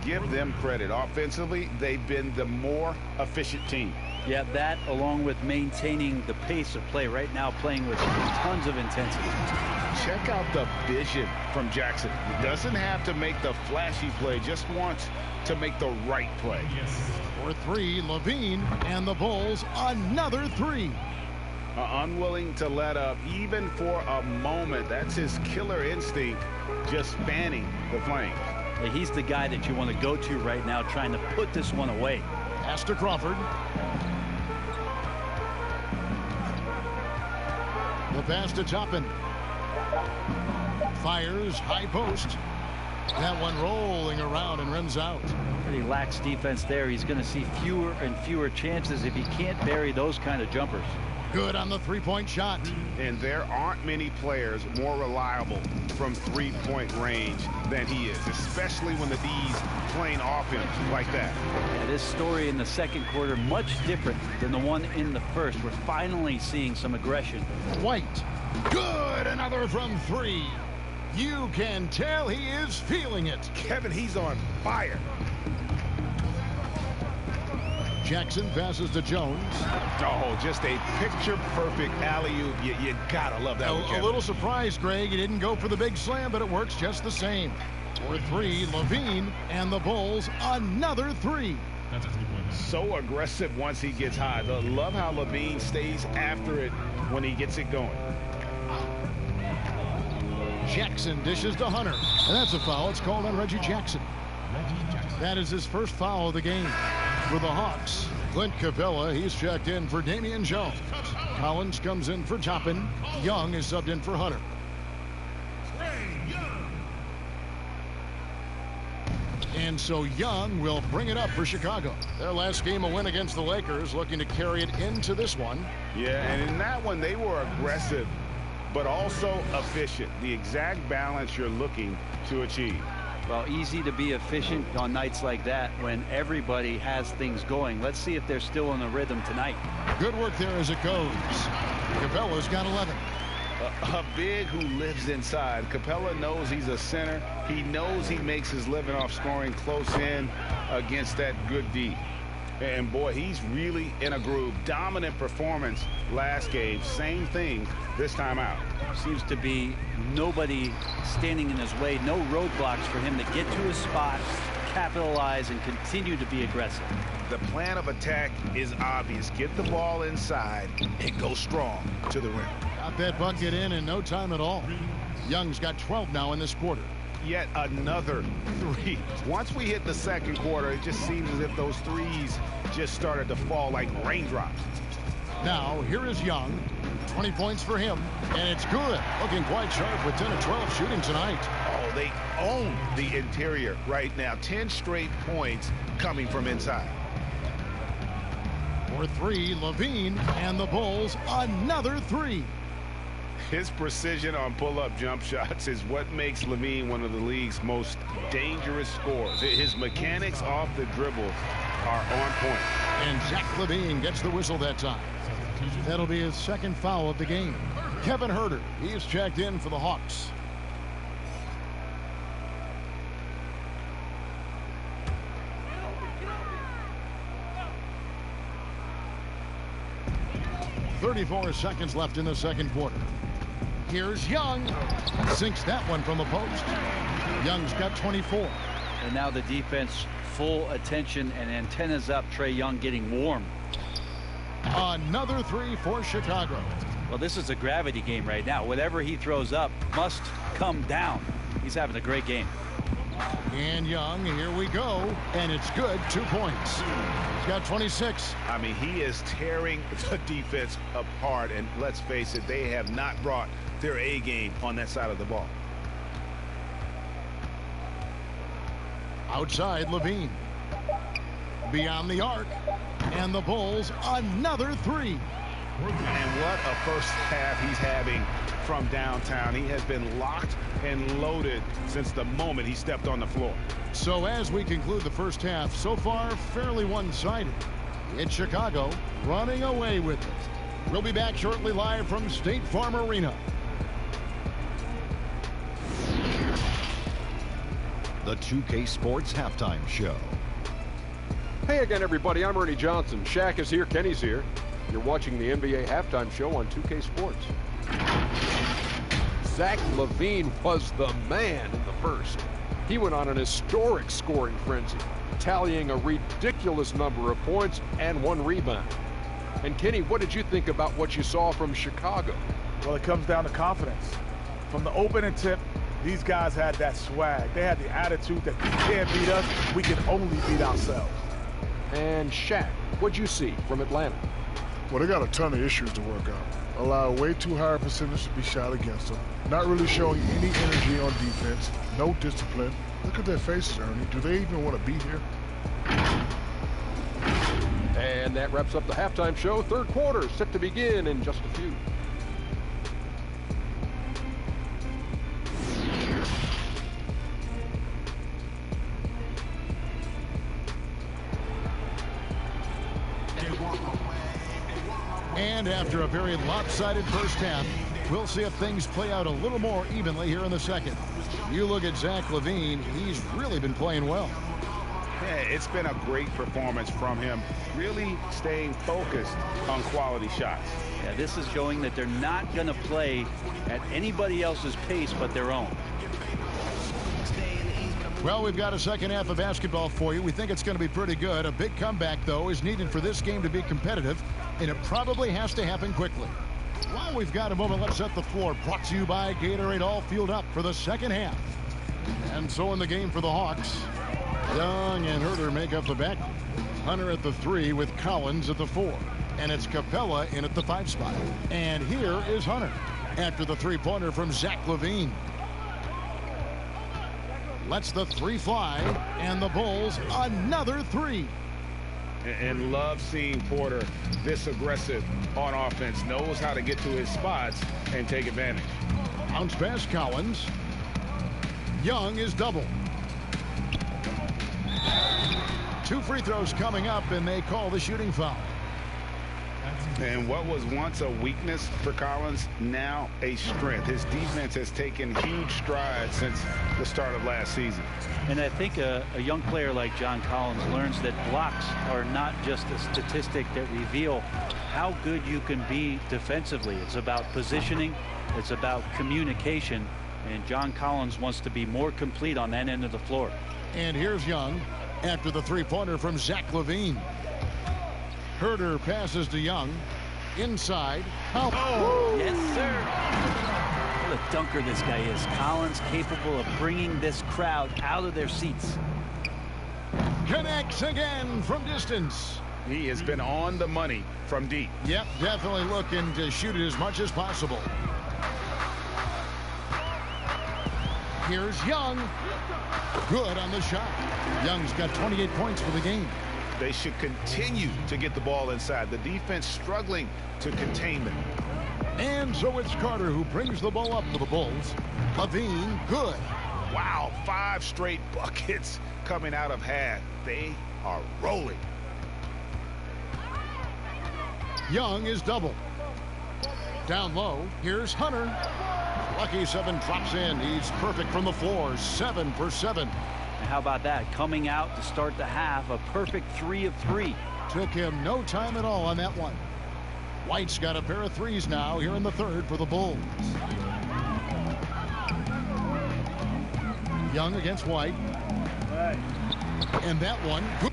give them credit. Offensively, they've been the more efficient team. Yeah, that along with maintaining the pace of play right now, playing with tons of intensity. Check out the vision from Jackson. He doesn't have to make the flashy play, just wants to make the right play. For three, Levine and the Bulls another three. Unwilling to let up even for a moment. That's his killer instinct, just fanning the flame. Yeah, he's the guy that you want to go to right now, trying to put this one away. Pass to Crawford. The pass to Toppin. Fires high post. That one rolling around and rims out. Pretty lax defense there. He's going to see fewer and fewer chances if he can't bury those kind of jumpers. Good on the three-point shot. And there aren't many players more reliable from three-point range than he is, especially when the D's playing off him like that. Yeah, this story in the second quarter much different than the one in the first. We're finally seeing some aggression. White. Good. Another from three. You can tell he is feeling it. Kevin, he's on fire. Jackson passes to Jones. Oh, just a picture-perfect alley-oop. You gotta love that one, Kevin. A little surprised, Greg. He didn't go for the big slam, but it works just the same. For three, Levine and the Bulls another three. So aggressive once he gets high. Love how Levine stays after it when he gets it going. Jackson dishes to Hunter, and that's a foul. It's called on Reggie Jackson. That is his first foul of the game for the Hawks. Clint Capella, he's checked in for Damian Jones. Collins comes in for Toppin. Young is subbed in for Hunter. And so Young will bring it up for Chicago. Their last game, a win against the Lakers, looking to carry it into this one. Yeah, and in that one, they were aggressive, but also efficient. The exact balance you're looking to achieve. Well, easy to be efficient on nights like that when everybody has things going. Let's see if they're still in the rhythm tonight. Good work there as it goes. Capella's got 11. A big who lives inside. Capella knows he's a center. He knows he makes his living off scoring close in against that good D. And boy, he's really in a groove. Dominant performance last game. Same thing this time out. Seems to be nobody standing in his way. No roadblocks for him to get to his spot, capitalize, and continue to be aggressive. The plan of attack is obvious. Get the ball inside and go strong to the rim. Got that bucket in no time at all. Young's got 12 now in this quarter. Yet another three. Once we hit the second quarter, it just seems as if those threes just started to fall like raindrops. Now, here is Young. 20 points for him, and it's good. Looking quite sharp with 10 of 12 shooting tonight. Oh, they own the interior right now. 10 straight points coming from inside. For three, Levine and the Bulls another three. His precision on pull-up jump shots is what makes Levine one of the league's most dangerous scorers. His mechanics off the dribble are on point. And Zach Levine gets the whistle that time. That'll be his second foul of the game. Kevin Huerter, he's checked in for the Hawks. .34 seconds left in the second quarter. Here's Young. Sinks that one from the post. Young's got 24. And now the defense full attention and antennas up. Trae Young getting warm. Another three for Chicago. Well, this is a gravity game right now. Whatever he throws up must come down. He's having a great game. And Young, here we go. And it's good. 2 points. He's got 26. I mean, he is tearing the defense apart. And let's face it, they have not brought their A game on that side of the ball. Outside, Levine. Beyond the arc. And the Bulls another three. And what a first half he's having from downtown. He has been locked and loaded since the moment he stepped on the floor. So as we conclude the first half, so far fairly one-sided. It's Chicago running away with it. We'll be back shortly live from State Farm Arena. the 2K Sports Halftime Show. Hey again, everybody. I'm Ernie Johnson. Shaq is here. Kenny's here. You're watching the NBA Halftime Show on 2K Sports. Zach LaVine was the man in the first. He went on an historic scoring frenzy, tallying a ridiculous number of points and 1 rebound. And Kenny, what did you think about what you saw from Chicago? Well, it comes down to confidence. From the opening tip, these guys had that swag. They had the attitude that you can't beat us, we can only beat ourselves. And Shaq, what'd you see from Atlanta? Well, they got a ton of issues to work out. Allow way too high a percentage to be shot against them. Not really showing any energy on defense. No discipline. Look at their faces, Ernie. Do they even want to be here? And that wraps up the halftime show. Third quarter set to begin in just a few. And after a very lopsided first half, we'll see if things play out a little more evenly here in the second. You look at Zach LaVine, he's really been playing well. Yeah, it's been a great performance from him, really staying focused on quality shots. Yeah, this is showing that they're not going to play at anybody else's pace but their own. Well, we've got a second half of basketball for you. We think it's going to be pretty good. A big comeback, though, is needed for this game to be competitive, and it probably has to happen quickly. While we've got a moment, let's set the floor. Brought to you by Gatorade, all fueled up for the second half. And so in the game for the Hawks, Young and Herter make up the back. Hunter at the 3 with Collins at the 4. And it's Capella in at the 5 spot. And here is Hunter after the three-pointer from Zach LaVine. Lets the 3 fly, and the Bulls another 3. And love seeing Porter this aggressive on offense, knows how to get to his spots and take advantage. Bounce pass Collins. Young is double. 2 free throws coming up, and they call the shooting foul. And what was once a weakness for Collins, now a strength. His defense has taken huge strides since the start of last season. And I think a young player like John Collins learns that blocks are not just a statistic that reveal how good you can be defensively. It's about positioning. It's about communication. And John Collins wants to be more complete on that end of the floor. And here's Young after the three-pointer from Zach LaVine. Herter passes to Young. Inside. Oh, yes, sir. What a dunker this guy is. Collins capable of bringing this crowd out of their seats. Connects again from distance. He has been on the money from deep. Yep, definitely looking to shoot it as much as possible. Here's Young. Good on the shot. Young's got 28 points for the game. They should continue to get the ball inside. The defense struggling to contain them. And so it's Carter who brings the ball up for the Bulls. LaVine, good. Wow, 5 straight buckets coming out of half. They are rolling. Young is double. Down low, here's Hunter. Lucky 7 drops in. He's perfect from the floor, 7 for 7. And how about that? Coming out to start the half, a perfect 3 of 3. Took him no time at all on that one. White's got a pair of 3s now here in the third for the Bulls. Young against White. And that one, good.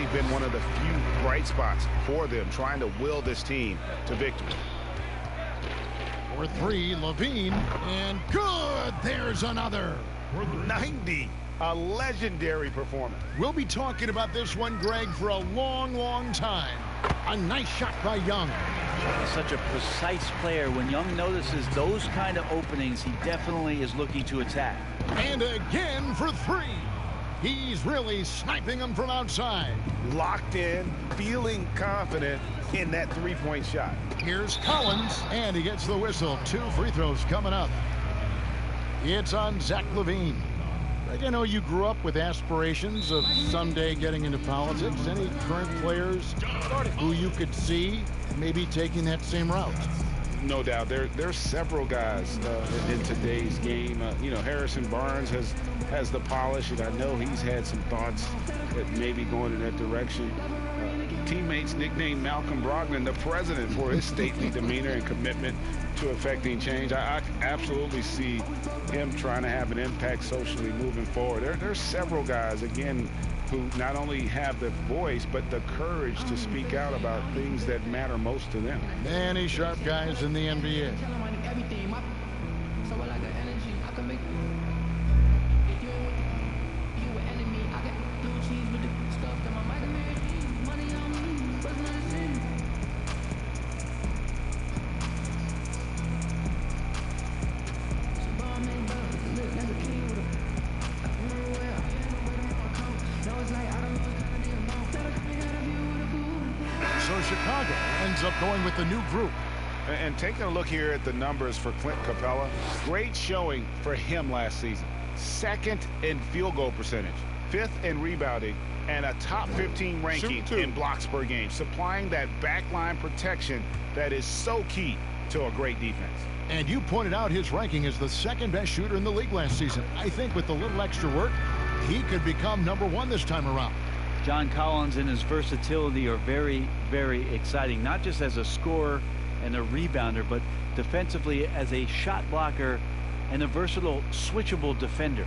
really been one of the few bright spots for them, trying to will this team to victory. For three, Levine, and good. There's another. For 90, a legendary performance. We'll be talking about this one, Greg, for a long, long time. A nice shot by Young. He's such a precise player. When Young notices those kind of openings, he definitely is looking to attack. And again for three. He's really sniping them from outside. Locked in, feeling confident in that three-point shot. Here's Collins, and he gets the whistle. 2 free throws coming up. It's on Zach LaVine. I know you grew up with aspirations of someday getting into politics. Any current players who you could see maybe taking that same route? No doubt. There's several guys in today's game. You know, Harrison Barnes has the polish, and I know he's had some thoughts that maybe going in that direction. Teammates nicknamed Malcolm Brogdon the president for his stately demeanor and commitment to affecting change. I absolutely see him trying to have an impact socially moving forward. There's several guys, again, who not only have the voice, but the courage to speak out about things that matter most to them. Many sharp guys in the NBA. Chicago ends up going with the new group. And taking a look here at the numbers for Clint Capella, great showing for him last season. 2nd in field goal percentage, 5th in rebounding, and a top 15 ranking in blocks per game, supplying that backline protection that is so key to a great defense. And you pointed out his ranking as the 2nd best shooter in the league last season. I think with a little extra work, he could become #1 this time around. John Collins and his versatility are very, very exciting, not just as a scorer and a rebounder, but defensively as a shot blocker and a versatile, switchable defender.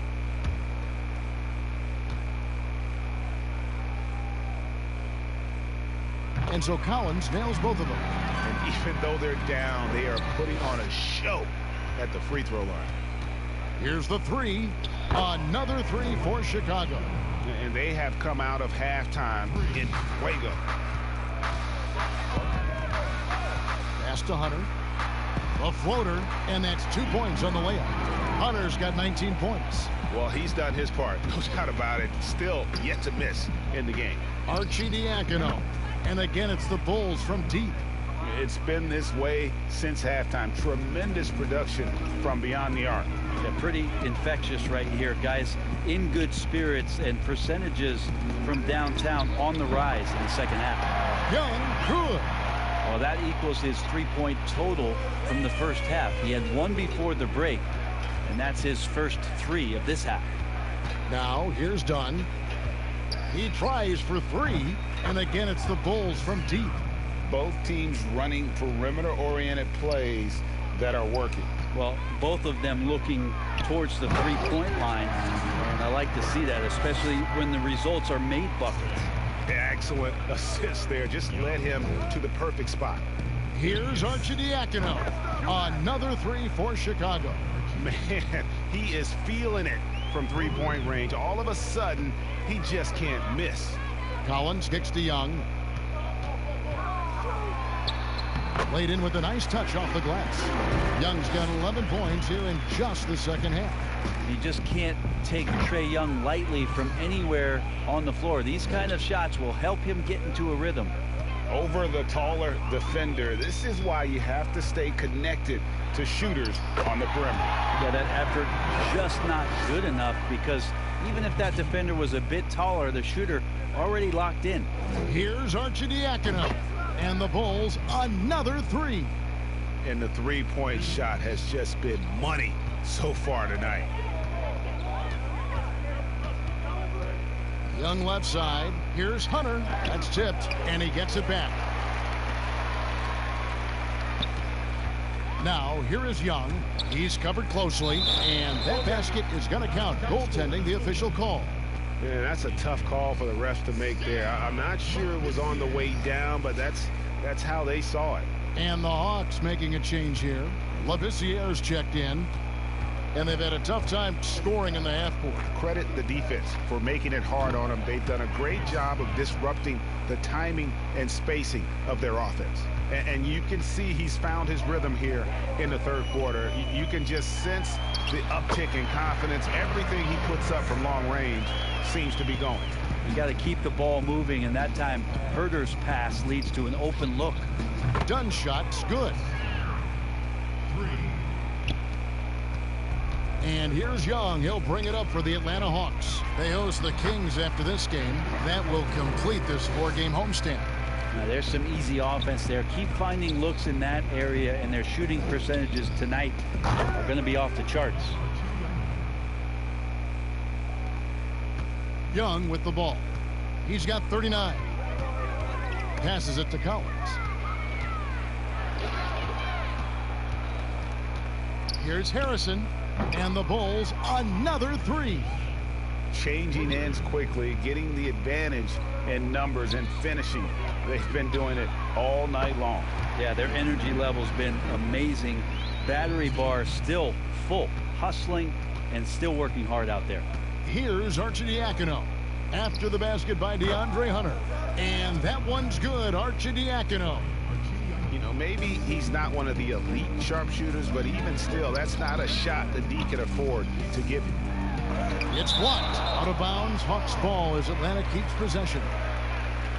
And so Collins nails both of them. And even though they're down, they are putting on a show at the free throw line. Here's the three. Another three for Chicago. And they have come out of halftime in fuego. Pass to Hunter. A floater, and that's 2 points on the layup. Hunter's got 19 points. Well, he's done his part. No doubt about it. Still yet to miss in the game. Arcidiacono. And again, it's the Bulls from deep. It's been this way since halftime. Tremendous production from beyond the arc. Yeah, pretty infectious right here. Guys in good spirits, and percentages from downtown on the rise in the second half. Young, good. Well, that equals his three-point total from the first half. He had one before the break, and that's his first 3 of this half. Now, here's Dunn. He tries for 3, and again, it's the Bulls from deep. Both teams running perimeter-oriented plays that are working. Well, both of them looking towards the three-point line, and I like to see that, especially when the results are made buckets. Excellent assist there. Just led him to the perfect spot. Here's Arcidiacono. Another 3 for Chicago. Man, he is feeling it from three-point range. All of a sudden, he just can't miss. Collins kicks to Young. Laid in with a nice touch off the glass. Young's got 11 points here in just the second half. You just can't take Trae Young lightly from anywhere on the floor. These kind of shots will help him get into a rhythm. Over the taller defender. This is why you have to stay connected to shooters on the perimeter. Yeah, that effort just not good enough, because even if that defender was a bit taller, the shooter already locked in. Here's Arcidiacono. And the Bulls another 3. And the three-point shot has just been money so far tonight. Young left side. Here's Hunter. That's tipped, and he gets it back. Now, here is Young. He's covered closely, and that basket is going to count. Goaltending, the official call. Yeah, that's a tough call for the refs to make there. I'm not sure it was on the way down, but that's how they saw it. And the Hawks making a change here. Labissiere's checked in. And they've had a tough time scoring in the half court. Credit the defense for making it hard on them. They've done a great job of disrupting the timing and spacing of their offense. And you can see he's found his rhythm here in the third quarter. You can just sense the uptick in confidence. Everything he puts up from long range seems to be going. You got to keep the ball moving, and that time Herder's pass leads to an open look. Dunn shot's good. And here's Young. He'll bring it up for the Atlanta Hawks. They host the Kings after this game. That will complete this 4-game homestand. Now, there's some easy offense there. Keep finding looks in that area, and their shooting percentages tonight are going to be off the charts. Young with the ball. He's got 39. Passes it to Collins. Here's Harrison. And the Bulls, another three. Changing ends quickly, getting the advantage in numbers and finishing. They've been doing it all night long. Yeah, their energy level's been amazing. Battery bar still full, hustling and still working hard out there. Here's Arcidiacono. After the basket by DeAndre Hunter. And that one's good, Arcidiacono. You know, maybe he's not one of the elite sharpshooters, but even still, that's not a shot that D can afford to give him. It's blocked. Out of bounds, Hawks ball as Atlanta keeps possession.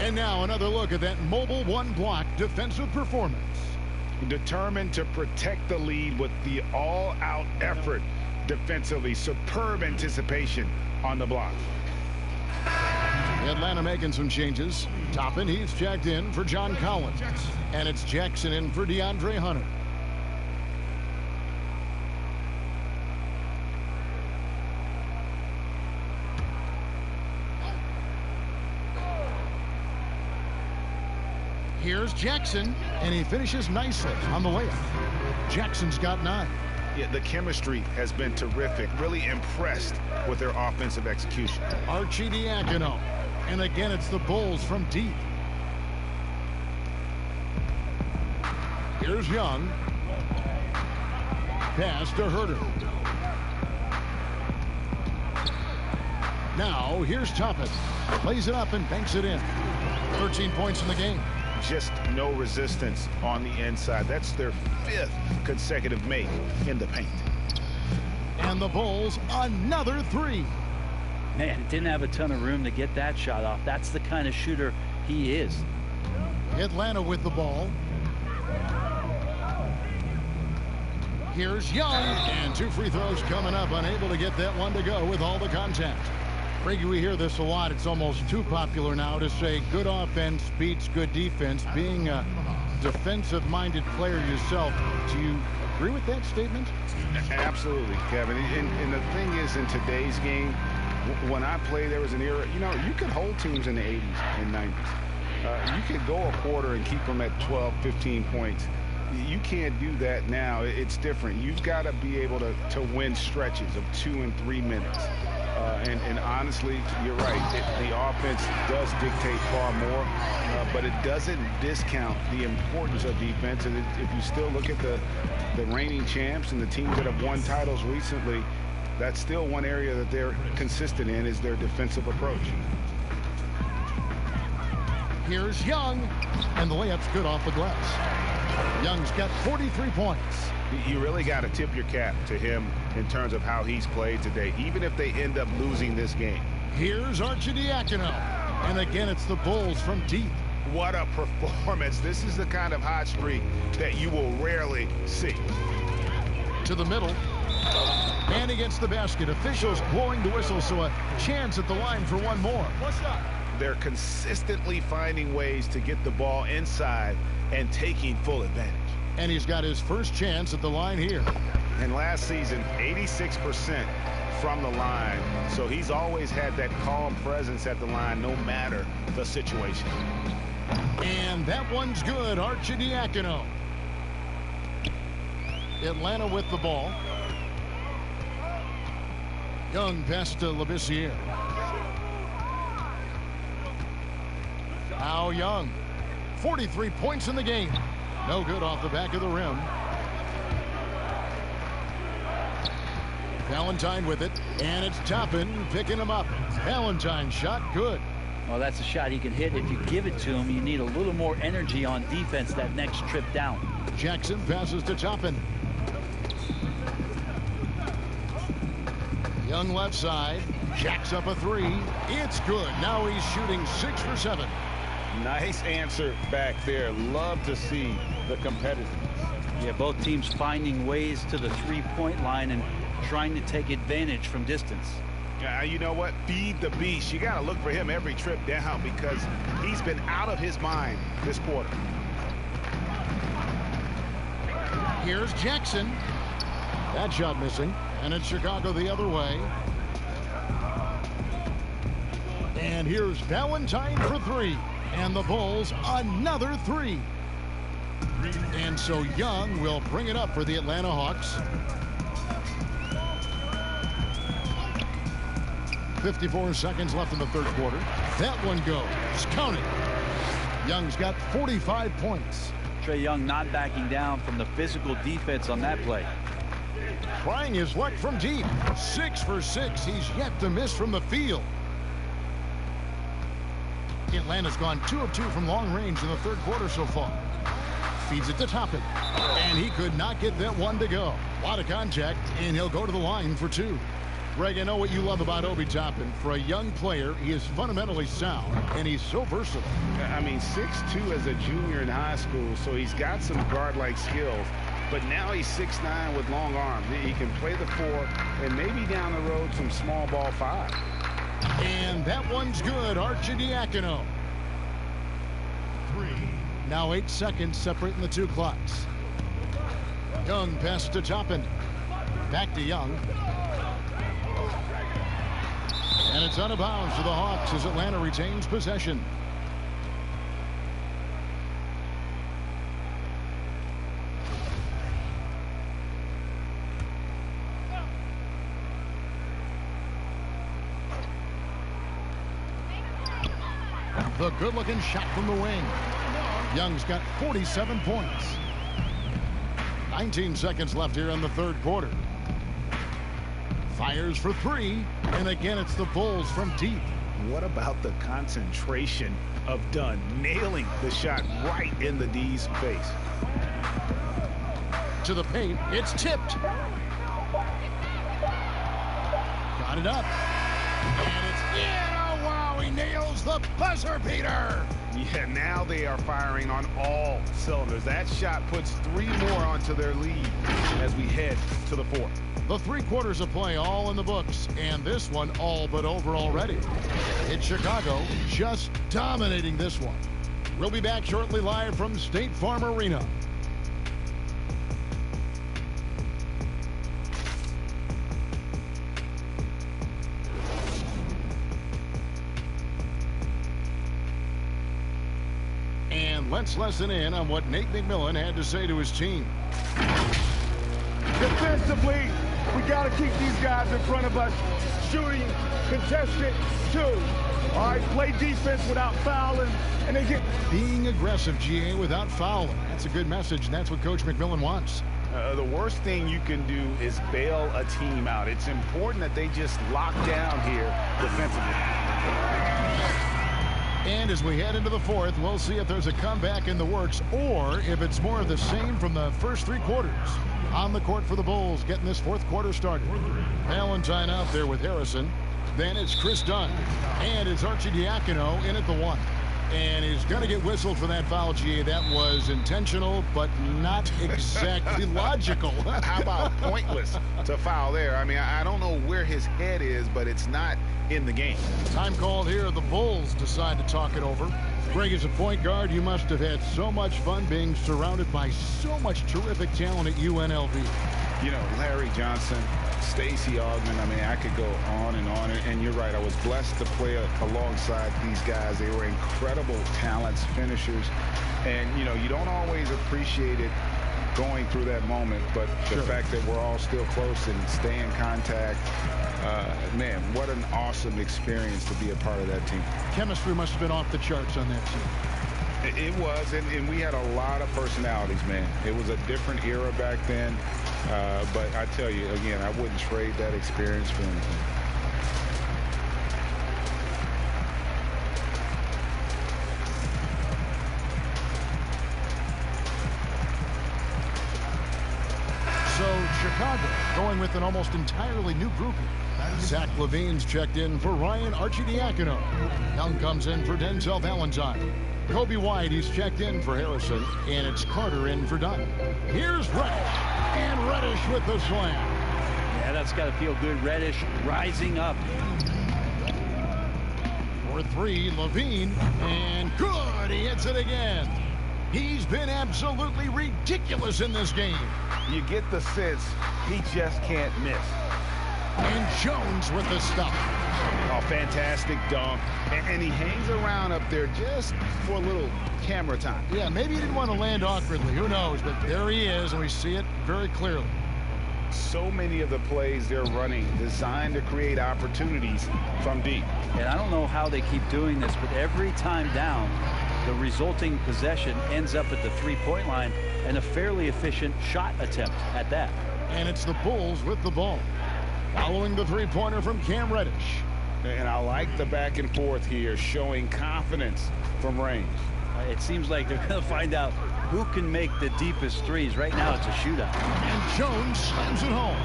And now another look at that mobile one-block defensive performance. Determined to protect the lead with the all-out effort defensively. Superb anticipation on the block. Atlanta making some changes. Toppin, he's checked in for John Collins. And it's Jackson in for DeAndre Hunter. Here's Jackson, and he finishes nicely on the layup. Jackson's got 9. Yeah, the chemistry has been terrific. Really impressed with their offensive execution. Arcidiacono. And again, it's the Bulls from deep. Here's Young. Pass to Herder. Now, here's Toppin. Lays it up and banks it in. 13 points in the game. Just no resistance on the inside. That's their 5th consecutive make in the paint. And the Bulls, another 3. Man, didn't have a ton of room to get that shot off. That's the kind of shooter he is. Atlanta with the ball. Here's Young, and 2 free throws coming up. Unable to get that one to go with all the contact. Frankie, we hear this a lot. It's almost too popular now to say good offense beats good defense. Being a defensive-minded player yourself, do you agree with that statement? Absolutely, Kevin. And the thing is, in today's game, when I play, there was an era, you know, you could hold teams in the 80s and 90s. You could go a quarter and keep them at 12, 15 points. You can't do that now. It's different. You've got to be able to win stretches of 2 and 3 minutes. And honestly, you're right. The offense does dictate far more, but it doesn't discount the importance of defense. And if you still look at the reigning champs and the teams that have won titles recently, that's still one area that they're consistent in, is their defensive approach. Here's Young, and the layup's good off the glass. Young's got 43 points. You really got to tip your cap to him in terms of how he's played today, even if they end up losing this game. Here's Arcidiacono, and again it's the Bulls from deep. What a performance. This is the kind of hot streak that you will rarely see. To the middle. And against the basket. Officials blowing the whistle, so a chance at the line for one more. What's up? They're consistently finding ways to get the ball inside and taking full advantage. And he's got his first chance at the line here. And last season, 86% from the line. So he's always had that calm presence at the line, no matter the situation. And that one's good, Arcidiacono. Atlanta with the ball. Young pass to Labissiere. Now Young. 43 points in the game. No good off the back of the rim. Valentine with it, and it's Toppin picking him up. Valentine's shot good. Well, that's a shot he can hit. If you give it to him, you need a little more energy on defense that next trip down. Jackson passes to Toppin. Young left side, jacks up a three. It's good. Now he's shooting 6 for 7. Nice answer back there. Love to see the competitiveness. Yeah, both teams finding ways to the three-point line and trying to take advantage from distance. You know what? Feed the beast. You got to look for him every trip down because he's been out of his mind this quarter. Here's Jackson. That shot missing, and it's Chicago the other way. And here's Valentine for 3, and the Bulls another 3. And so Young will bring it up for the Atlanta Hawks. 54 seconds left in the third quarter. That one goes. Count it. Young's got 45 points. Trae Young not backing down from the physical defense on that play. Trying his luck from deep. 6 for 6. He's yet to miss from the field. Atlanta's gone 2 of 2 from long range in the third quarter so far. Feeds it to Toppin. And he could not get that one to go. A lot of contact, and he'll go to the line for 2. Greg, I know what you love about Obi Toppin. For a young player, he is fundamentally sound, and he's so versatile. I mean, 6'2" as a junior in high school, so he's got some guard-like skills. But now he's 6'9" with long arms. He can play the 4 and maybe down the road some small ball 5. And that one's good. Arcidiacono. 3. Now 8 seconds separating the 2 clocks. Young passes to Toppin. Back to Young. And it's out of bounds to the Hawks as Atlanta retains possession. The good-looking shot from the wing. Young's got 47 points. 19 seconds left here in the third quarter. Fires for 3, and again it's the Bulls from deep. What about the concentration of Dunn nailing the shot right in the D's face? To the paint, it's tipped. Got it up. And it's in. Oh, wow, he nails the buzzer beater. Yeah, now they are firing on all cylinders. That shot puts 3 more onto their lead as we head to the 4th. The 3 quarters of play all in the books, and this one all but over already. It's Chicago just dominating this one. We'll be back shortly live from State Farm Arena. And let's listen in on what Nate McMillan had to say to his team. Defensively, we got to keep these guys in front of us shooting contested 2. All right, play defense without fouling, and they get being aggressive, GA, without fouling. That's a good message, and that's what Coach McMillan wants. The worst thing you can do is bail a team out. It's important that they just lock down here defensively. And as we head into the 4th, we'll see if there's a comeback in the works or if it's more of the same from the first 3 quarters. On the court for the Bulls, getting this 4th quarter started. Valentine out there with Harrison. Then it's Chris Dunn. And it's Arcidiacono in at the 1. And he's going to get whistled for that foul, GA. That was intentional, but not exactly logical. How about pointless to foul there? I mean, I don't know where his head is, but it's not in the game. Time called here. The Bulls decide to talk it over. Greg, as a point guard, you must have had so much fun being surrounded by so much terrific talent at UNLV. You know, Larry Johnson, Stacey Augmon, I mean, I could go on and on. And you're right, I was blessed to play alongside these guys. They were incredible talents, finishers. And, you know, you don't always appreciate it going through that moment, but the fact that we're all still close and stay in contact, man, what an awesome experience to be a part of that team. Chemistry must have been off the charts on that team. It was, and we had a lot of personalities, man. It was a different era back then, but I tell you, again, I wouldn't trade that experience for anything. So Chicago going with an almost entirely new group here. Zach Levine's checked in for Ryan Arcidiacono. Young comes in for Denzel Valentine. Kobe White, he's checked in for Harrison, and it's Carter in for Dunn. Here's Reddish, and Reddish with the slam. Yeah, that's got to feel good. Reddish rising up. For three, Levine, and good, he hits it again. He's been absolutely ridiculous in this game. You get the sense he just can't miss. And Jones with the stop. Oh, fantastic dunk. And he hangs around up there just for a little camera time. Yeah, maybe he didn't want to land awkwardly. Who knows? But there he is, and we see it very clearly. So many of the plays they're running designed to create opportunities from deep. And I don't know how they keep doing this, but every time down, the resulting possession ends up at the three-point line and a fairly efficient shot attempt at that. And it's the Bulls with the ball. Following the three-pointer from Cam Reddish. And I like the back and forth here, showing confidence from range. It seems like they're going to find out who can make the deepest threes. Right now it's a shootout. And Jones slams it home.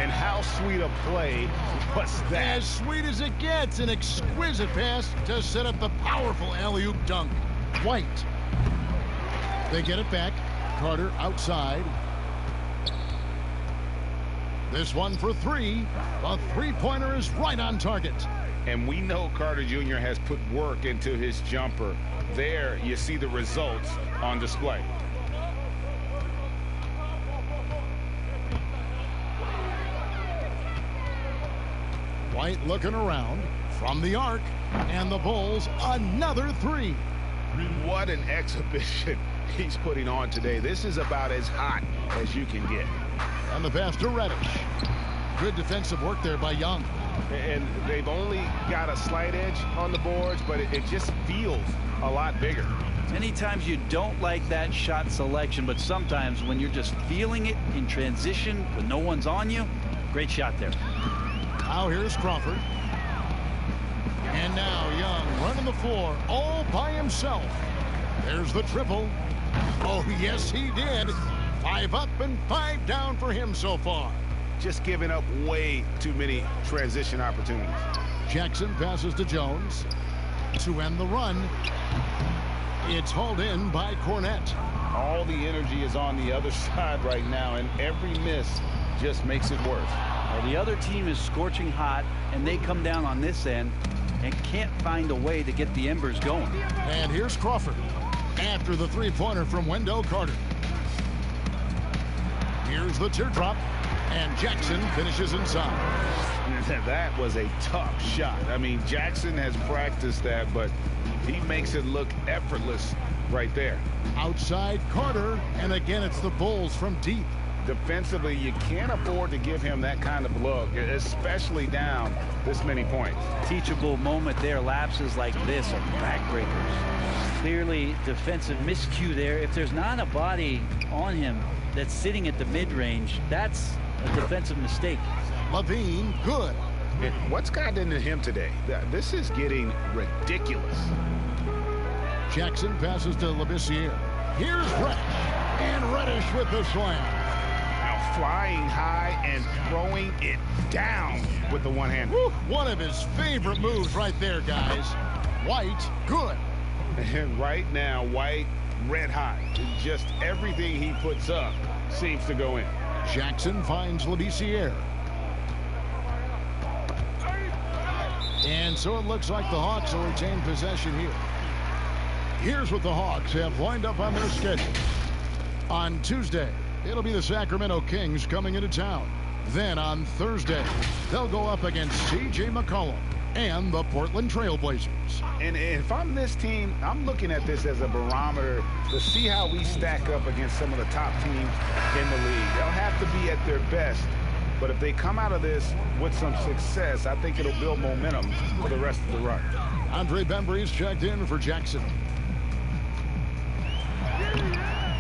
And how sweet a play was that? As sweet as it gets. An exquisite pass to set up the powerful alley-oop dunk. White. They get it back. Carter outside. This one for three. The three-pointer is right on target. And we know Carter Jr. has put work into his jumper. There you see the results on display. White looking around from the arc. And the Bulls another three. What an exhibition he's putting on today. This is about as hot as you can get. And the pass to Reddish. Good defensive work there by Young. And they've only got a slight edge on the boards, but it just feels a lot bigger. Many times you don't like that shot selection, but sometimes when you're just feeling it in transition when no one's on you, great shot there. Now here's Crawford. And now Young running the floor all by himself. There's the triple. Oh, yes, he did. 5 up and 5 down for him so far. Just giving up way too many transition opportunities. Jackson passes to Jones to end the run. It's hauled in by Cornette. All the energy is on the other side right now, and every miss just makes it worse. Well, the other team is scorching hot, and they come down on this end and can't find a way to get the embers going. And here's Crawford after the three-pointer from Wendell Carter. Here's the teardrop, and Jackson finishes inside. That was a tough shot. I mean, Jackson has practiced that, but he makes it look effortless right there. Outside Carter, and again it's the Bulls from deep. Defensively, you can't afford to give him that kind of look, especially down this many points. Teachable moment there. Lapses like this are backbreakers. Clearly defensive miscue there. If there's not a body on him that's sitting at the mid-range, that's a defensive mistake. Levine, good. What's gotten into him today? This is getting ridiculous. Jackson passes to Labissiere. Here's Reddish, and Reddish with the slam. Now flying high and throwing it down with the one-hand. One of his favorite moves right there, guys. White, good. And right now, White, red hot. Just everything he puts up seems to go in. Jackson finds Labissiere. And so it looks like the Hawks will retain possession here. Here's what the Hawks have lined up on their schedule. On Tuesday, it'll be the Sacramento Kings coming into town. Then on Thursday, they'll go up against C.J. McCollum. and the Portland Trail Blazers. And if I'm this team, I'm looking at this as a barometer to see how we stack up against some of the top teams in the league. They'll have to be at their best, but if they come out of this with some success, I think it'll build momentum for the rest of the run. Andre Bembry's checked in for Jackson.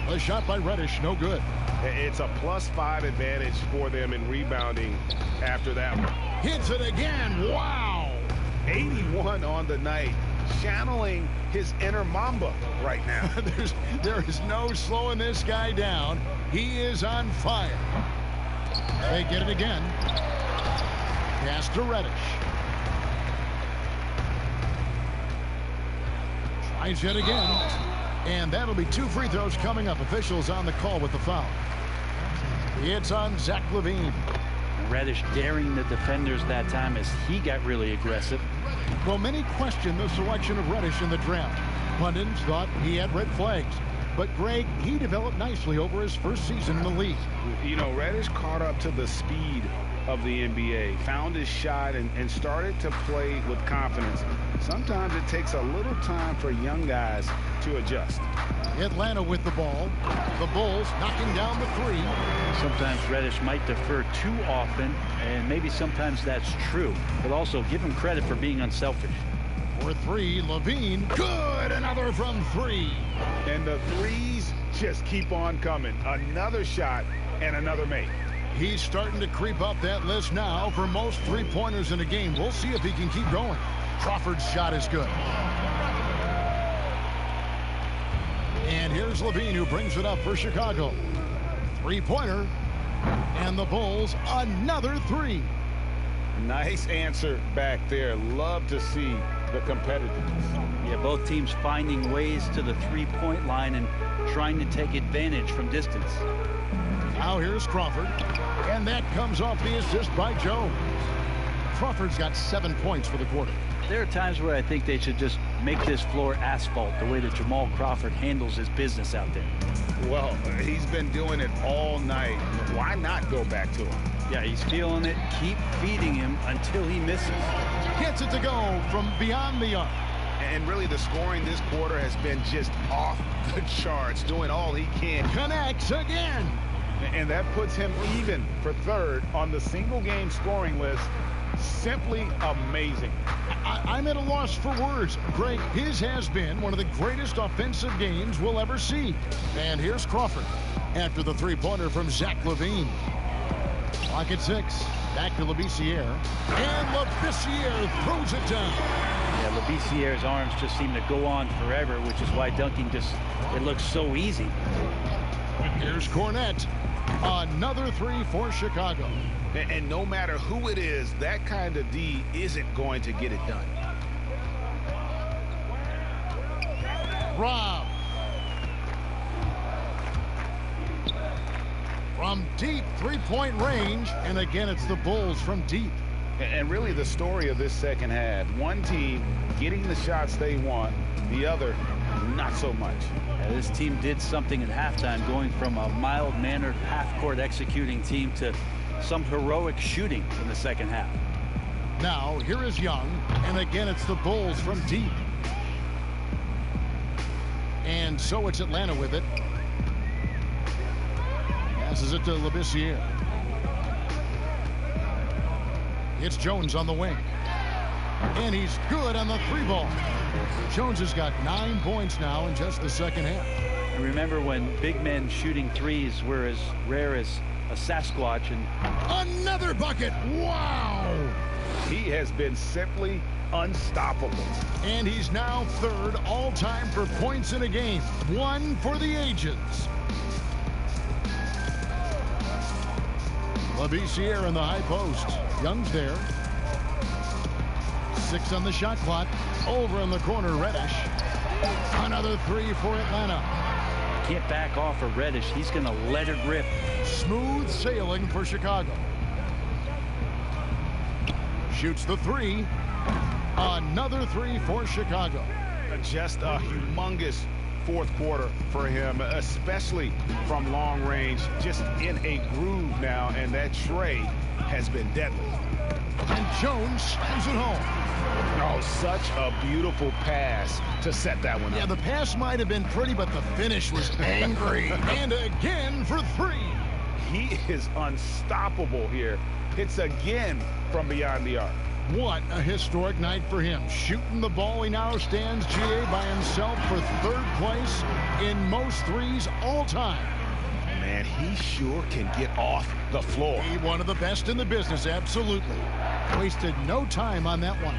A shot by Reddish, no good. It's a +5 advantage for them in rebounding after that one. Hits it again. Wow. 81 on the night, channeling his inner Mamba right now. There is no slowing this guy down. He is on fire. They get it again. Pass to Reddish. Tries it again. And that'll be 2 free throws coming up. Officials on the call with the foul. It's on Zach LaVine. Reddish daring the defenders that time as he got really aggressive. Well, many questioned the selection of Reddish in the draft. Pundits thought he had red flags. But, Greg, he developed nicely over his first season in the league. You know, Reddish caught up to the speed of the NBA, found his shot, and started to play with confidence. Sometimes it takes a little time for young guys to adjust. Atlanta with the ball. The Bulls knocking down the 3. Sometimes Reddish might defer too often, and maybe sometimes that's true. But also give him credit for being unselfish. For 3, LaVine. Good! Another from 3. And the threes just keep on coming. Another shot and another make. He's starting to creep up that list now for most 3-pointers in a game. We'll see if he can keep going. Crawford's shot is good. And here's LaVine, who brings it up for Chicago. 3-pointer. And the Bulls, another 3. Nice answer back there. Love to see the competitiveness. Yeah, both teams finding ways to the 3-point line and trying to take advantage from distance. Now here's Crawford. And that comes off the assist by Jones. Crawford's got 7 points for the quarter. There are times where I think they should just make this floor asphalt, the way that Jamal Crawford handles his business out there. Well, he's been doing it all night. Why not go back to him? Yeah, he's feeling it. Keep feeding him until he misses. Gets it to go from beyond the arc. And really, the scoring this quarter has been just off the charts, doing all he can. Connects again. And that puts him even for 3rd on the single-game scoring list. Simply amazing. I'm at a loss for words. Greg, his has been one of the greatest offensive games we'll ever see. And here's Crawford after the 3-pointer from Zach LaVine. Clock at 6. Back to Labissiere. And Labissiere throws it down. Yeah, Labissiere's arms just seem to go on forever, which is why dunking it looks so easy. Here's Cornette. Another 3 for Chicago. And no matter who it is, that kind of D isn't going to get it done. Rob. From deep 3-point range. And again, it's the Bulls from deep. And really the story of this second half. One team getting the shots they want. The other, not so much. Yeah, this team did something at halftime, going from a mild-mannered half-court executing team to some heroic shooting in the second half. Now, here is Young, and again, it's the Bulls from deep. And so it's Atlanta with it. Passes it to Labissiere. It's Jones on the wing. And he's good on the 3-ball. Jones has got 9 points now in just the second half. And remember when big men shooting threes were as rare as a Sasquatch. And another bucket. Wow. He has been simply unstoppable. And he's now 3rd all-time for points in a game. 1 for the ages. Labissiere in the high post. Young's there. 6 on the shot clock. Over in the corner, Reddish. Another 3 for Atlanta. Can't back off of Reddish. He's going to let it rip. Smooth sailing for Chicago. Shoots the 3. Another 3 for Chicago. Just a humongous fourth quarter for him, especially from long range, just in a groove now, and that tray has been deadly. And Jones slams it home. Oh, such a beautiful pass to set that one up. Yeah, the pass might have been pretty, but the finish was angry. And again for three. He is unstoppable here. Hits again from beyond the arc. What a historic night for him. Shooting the ball, he now stands GA by himself for third place in most threes all time. Man, he sure can get off the floor. He one of the best in the business, absolutely. Wasted no time on that one.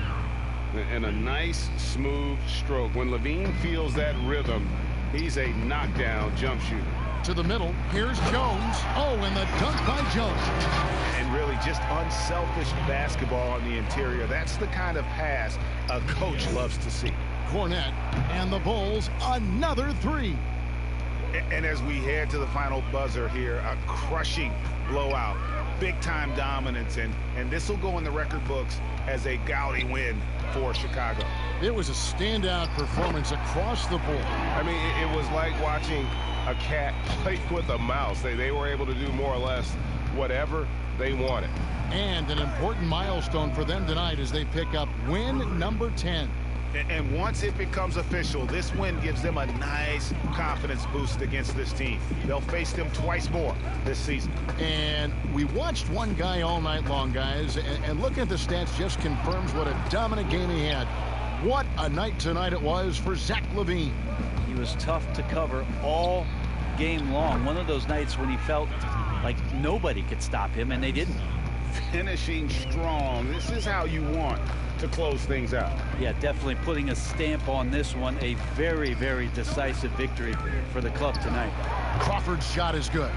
And a nice, smooth stroke. When Levine feels that rhythm, he's a knockdown jump shooter. To the middle, here's Jones. Oh, and the dunk by Jones. And really just unselfish basketball on the interior. That's the kind of pass a coach loves to see. Cornette and the Bulls, another three. And as we head to the final buzzer here, a crushing blowout, big-time dominance, and this will go in the record books as a gaudy win for Chicago. It was a standout performance across the board. I mean, it was like watching a cat play with a mouse. They were able to do more or less whatever they wanted. And an important milestone for them tonight as they pick up win number 10. And once it becomes official, this win gives them a nice confidence boost against this team. They'll face them twice more this season. And we watched one guy all night long, guys, and looking at the stats just confirms what a dominant game he had. What a night tonight it was for Zach LaVine. He was tough to cover all game long. One of those nights when he felt like nobody could stop him, and they didn't. Finishing strong. This is how you want to close things out. Yeah, definitely putting a stamp on this one. A very, very decisive victory for the club tonight. Crawford's shot is good.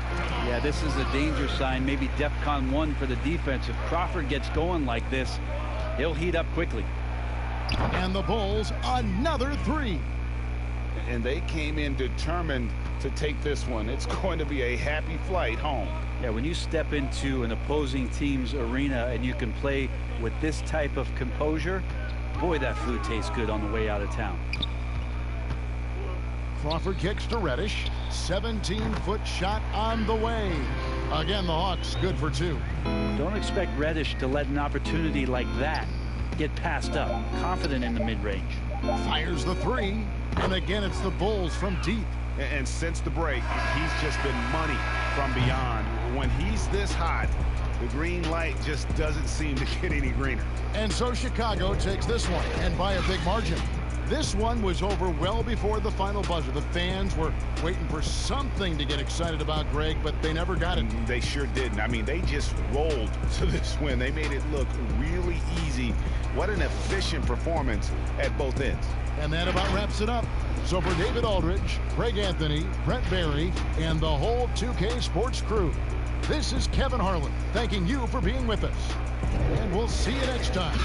Yeah, this is a danger sign. Maybe DEFCON 1 for the defense. If Crawford gets going like this, he'll heat up quickly. And the Bulls, another three. And they came in determined to take this one. It's going to be a happy flight home. Yeah, when you step into an opposing team's arena and you can play with this type of composure, boy, that food tastes good on the way out of town. Crawford kicks to Reddish. 17-foot shot on the way. Again, the Hawks good for two. Don't expect Reddish to let an opportunity like that get passed up. Confident in the mid-range. Fires the three. And again, it's the Bulls from deep. And since the break, he's just been money from beyond. When he's this hot, the green light just doesn't seem to get any greener. And so Chicago takes this one, and by a big margin. This one was over well before the final buzzer. The fans were waiting for something to get excited about, Greg, but they never got it. They sure didn't. I mean, they just rolled to this win. They made it look really easy. What an efficient performance at both ends. And that about wraps it up. So for David Aldridge, Greg Anthony, Brent Barry, and the whole 2K Sports crew, this is Kevin Harlan thanking you for being with us. And we'll see you next time.